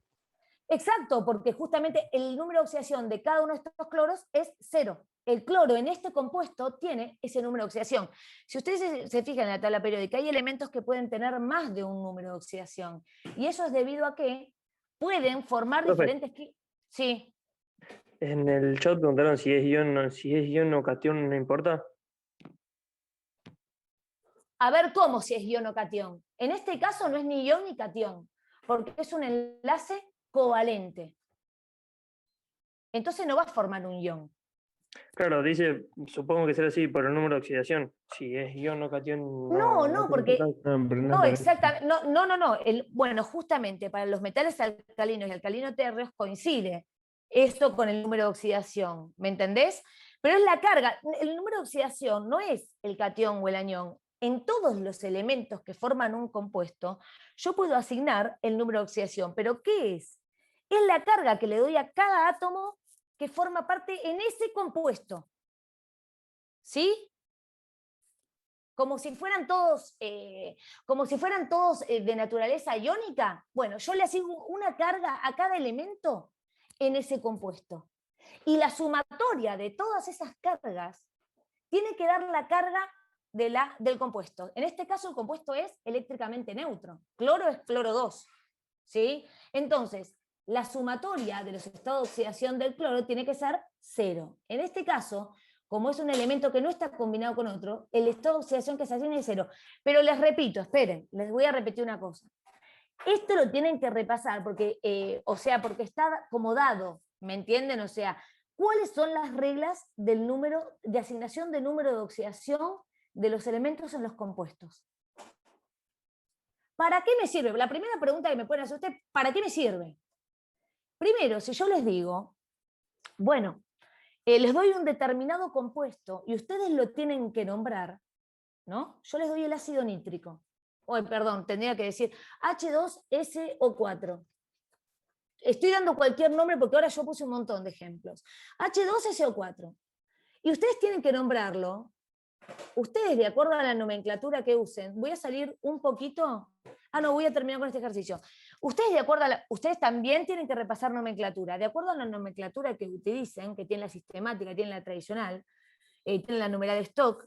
Exacto, porque justamente el número de oxidación de cada uno de estos cloros es 0. El cloro en este compuesto tiene ese número de oxidación. Si ustedes se fijan en la tabla periódica, hay elementos que pueden tener más de un número de oxidación. Y eso es debido a que pueden formar Profe. diferentes... Sí. En el chat preguntaron si es ion o cation, no importa. A ver cómo si es ion o cation. En este caso no es ni ion ni cation, porque es un enlace covalente. Entonces no va a formar un ion. Claro, dice, supongo que será así por el número de oxidación. Si es ion o cation. No, porque... No, exactamente. No. Bueno, justamente para los metales alcalinos y alcalino térreos coincide esto con el número de oxidación. ¿Me entendés? Pero es la carga. El número de oxidación no es el cation o el anión. En todos los elementos que forman un compuesto, yo puedo asignar el número de oxidación. ¿Pero qué es? Es la carga que le doy a cada átomo que forma parte en ese compuesto. ¿Sí? Como si fueran todos, de naturaleza iónica. Bueno, yo le asigno una carga a cada elemento en ese compuesto. Y la sumatoria de todas esas cargas tiene que dar la carga del compuesto. En este caso el compuesto es eléctricamente neutro. Cloro es cloro 2. ¿Sí? Entonces, la sumatoria de los estados de oxidación del cloro tiene que ser 0. En este caso, como es un elemento que no está combinado con otro, el estado de oxidación que se asigna es 0. Pero les repito, esperen, les voy a repetir una cosa. Esto lo tienen que repasar, porque está como dado, ¿me entienden? O sea, ¿cuáles son las reglas del número de asignación de número de oxidación de los elementos en los compuestos? ¿Para qué me sirve? La primera pregunta que me pueden hacer ustedes, ¿para qué me sirve? Primero, si yo les digo, bueno, les doy un determinado compuesto y ustedes lo tienen que nombrar, ¿no? Yo les doy el ácido nítrico. Tendría que decir H2SO4. Estoy dando cualquier nombre porque ahora yo puse un montón de ejemplos. H2SO4. Y ustedes tienen que nombrarlo. Ustedes, de acuerdo a la nomenclatura que usen, voy a salir un poquito... voy a terminar con este ejercicio. Ustedes también tienen que repasar nomenclatura. De acuerdo a la nomenclatura que utilicen, que tiene la sistemática, tiene la tradicional, tiene la numeral de stock,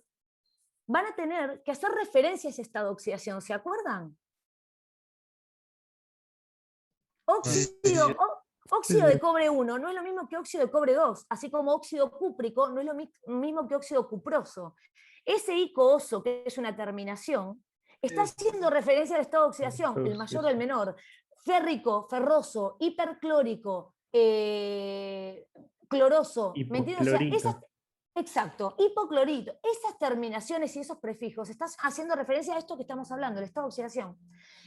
van a tener que hacer referencia a ese estado de oxidación, ¿se acuerdan? Óxido de cobre 1 no es lo mismo que óxido de cobre 2, así como óxido cúprico no es lo mismo que óxido cuproso. Ese ico-oso, que es una terminación, está haciendo referencia al estado de oxidación, el mayor o el menor. Férrico, ferroso, hiperclórico, cloroso. ¿Me entiendes? O sea, exacto, hipoclorito. Esas terminaciones y esos prefijos están haciendo referencia a esto que estamos hablando, el estado de oxidación.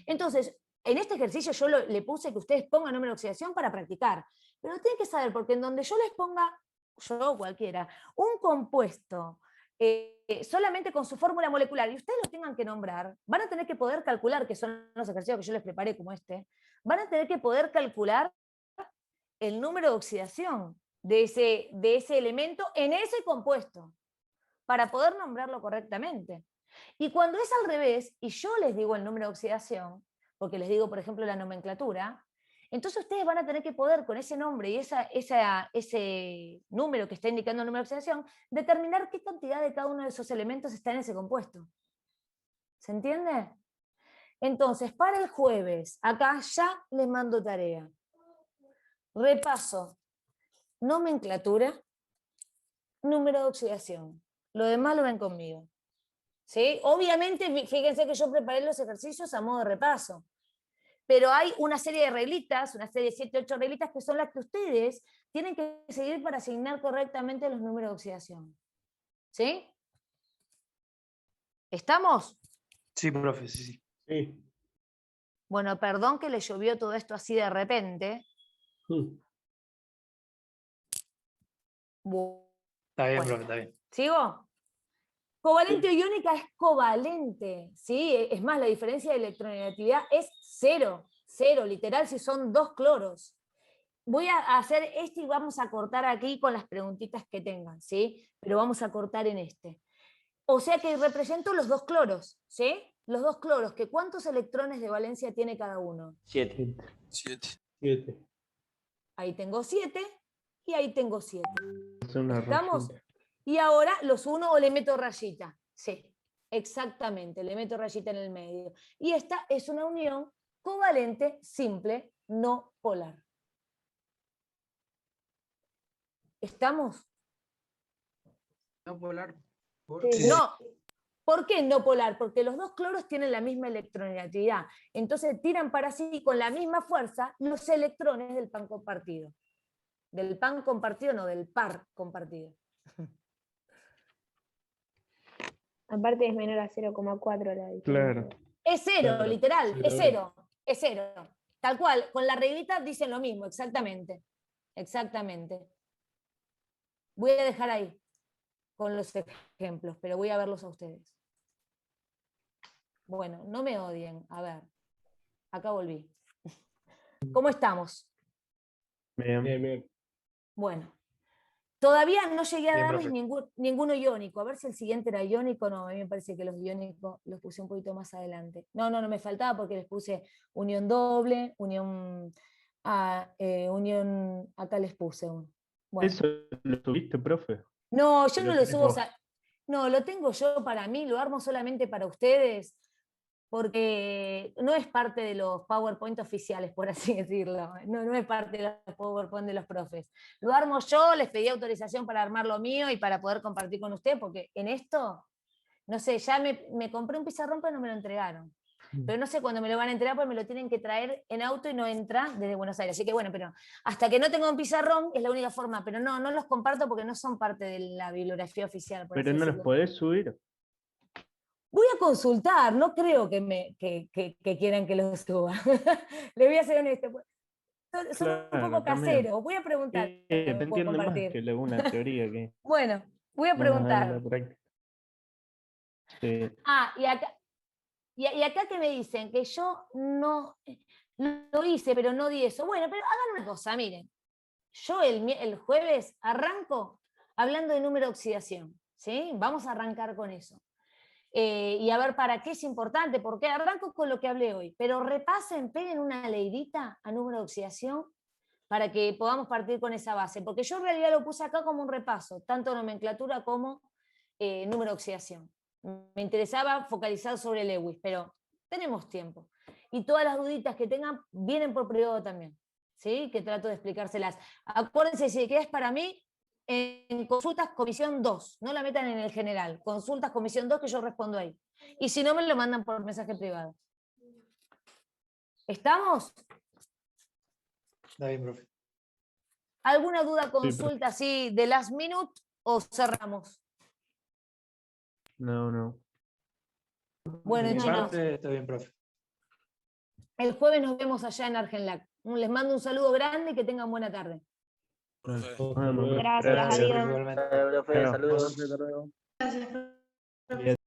Entonces, en este ejercicio yo le puse que ustedes pongan número de oxidación para practicar. Pero tienen que saber, porque en donde yo les ponga, yo o cualquiera, un compuesto solamente con su fórmula molecular y ustedes lo tengan que nombrar, van a tener que poder calcular, que son los ejercicios que yo les preparé como este, van a tener que poder calcular el número de oxidación de ese elemento en ese compuesto para poder nombrarlo correctamente. Y cuando es al revés, y yo les digo el número de oxidación, porque les digo, por ejemplo, la nomenclatura, entonces ustedes van a tener que poder, con ese nombre y ese número que está indicando el número de oxidación, determinar qué cantidad de cada uno de esos elementos está en ese compuesto. ¿Se entiende? Entonces, para el jueves, acá ya les mando tarea. Repaso. Nomenclatura, número de oxidación. Lo demás lo ven conmigo. ¿Sí? Obviamente, fíjense que yo preparé los ejercicios a modo de repaso. Pero hay una serie de reglitas, una serie de 7, 8 reglitas que son las que ustedes tienen que seguir para asignar correctamente los números de oxidación. ¿Sí? ¿Estamos? Sí, profe, sí. Bueno, perdón que le llovió todo esto así de repente. Está bien, profe, está bien. ¿Sigo? Covalente o iónica es covalente, ¿sí? Es más, la diferencia de electronegatividad es 0, literal, si son 2 cloros. Voy a hacer este y vamos a cortar aquí con las preguntitas que tengan, ¿sí? Pero vamos a cortar en este. O sea que represento los 2 cloros, ¿sí? Los 2 cloros, que ¿cuántos electrones de valencia tiene cada uno? 7. ahí tengo 7 y ahí tengo 7. Es una ¿Estamos? rayita. Y ahora los uno o le meto rayita. Sí, exactamente, le meto rayita en el medio. Y esta es una unión covalente simple, no polar. ¿Estamos? No polar. No. ¿Por qué no polar? Porque los dos cloros tienen la misma electronegatividad. Entonces tiran para sí con la misma fuerza los electrones del pan compartido. Del pan compartido, no, del par compartido. Aparte es menor a 0,4 la diferencia. Claro. Es cero, Claro, literal, sí, es lo cero, es cero. Tal cual, con la reglita dicen lo mismo, exactamente. Exactamente. Voy a dejar ahí con los ejemplos, pero voy a verlos a ustedes. Bueno, no me odien. A ver, acá volví. ¿Cómo estamos? Bien. Bien, bien. Bueno, todavía no llegué a Bien, darles profe. ninguno iónico. A ver si el siguiente era iónico. No, a mí me parece que los iónicos los puse un poquito más adelante. No, me faltaba porque les puse unión doble, unión, unión, acá les puse uno. Bueno. ¿Eso lo tuviste, profe? No, yo no lo tenés subo. vos. No, lo tengo yo para mí, lo armo solamente para ustedes, porque no es parte de los PowerPoint oficiales, por así decirlo. No es parte de los PowerPoint de los profes. Lo armo yo, les pedí autorización para armar lo mío y para poder compartir con ustedes, porque en esto, no sé, ya me compré un pizarrón, pero no me lo entregaron. Pero no sé cuándo me lo van a entregar porque me lo tienen que traer en auto y no entra desde Buenos Aires. Así que bueno, pero hasta que no tenga un pizarrón es la única forma, pero no los comparto porque no son parte de la bibliografía oficial. Por Pero así no los decirlo. podés subir. Voy a consultar, no creo que quieran que los suba. Le voy a ser honesto. Son un Claro, poco también. caseros. Voy a preguntar. Te ¿Puedo entiendo más compartir? que una teoría que Bueno, voy a van a dar en preguntar. la práctica. Sí. Y acá que me dicen que yo no lo hice, pero no di eso. Bueno, pero hagan una cosa, miren. Yo el jueves arranco hablando de número de oxidación. ¿Sí? Vamos a arrancar con eso. Y a ver para qué es importante, porque arranco con lo que hablé hoy. Pero repasen, peguen una leidita a número de oxidación para que podamos partir con esa base. Porque yo en realidad lo puse acá como un repaso, tanto nomenclatura como número de oxidación. Me interesaba focalizar sobre Lewis, pero tenemos tiempo. Y todas las duditas que tengan vienen por privado también, ¿sí? Que trato de explicárselas. Acuérdense, si quedas para mí, en consultas comisión 2, no la metan en el general, consultas comisión 2 que yo respondo ahí. Y si no, me lo mandan por mensaje privado. ¿Estamos? Está bien, profe. ¿Alguna duda, consulta así de last minute o cerramos? No. Bueno, De mi chicos, parte, está bien, profe. el jueves nos vemos allá en Argenlac. Les mando un saludo grande y que tengan buena tarde. Gracias, adiós. Igualmente. Profe, saludos. Gracias. Bien.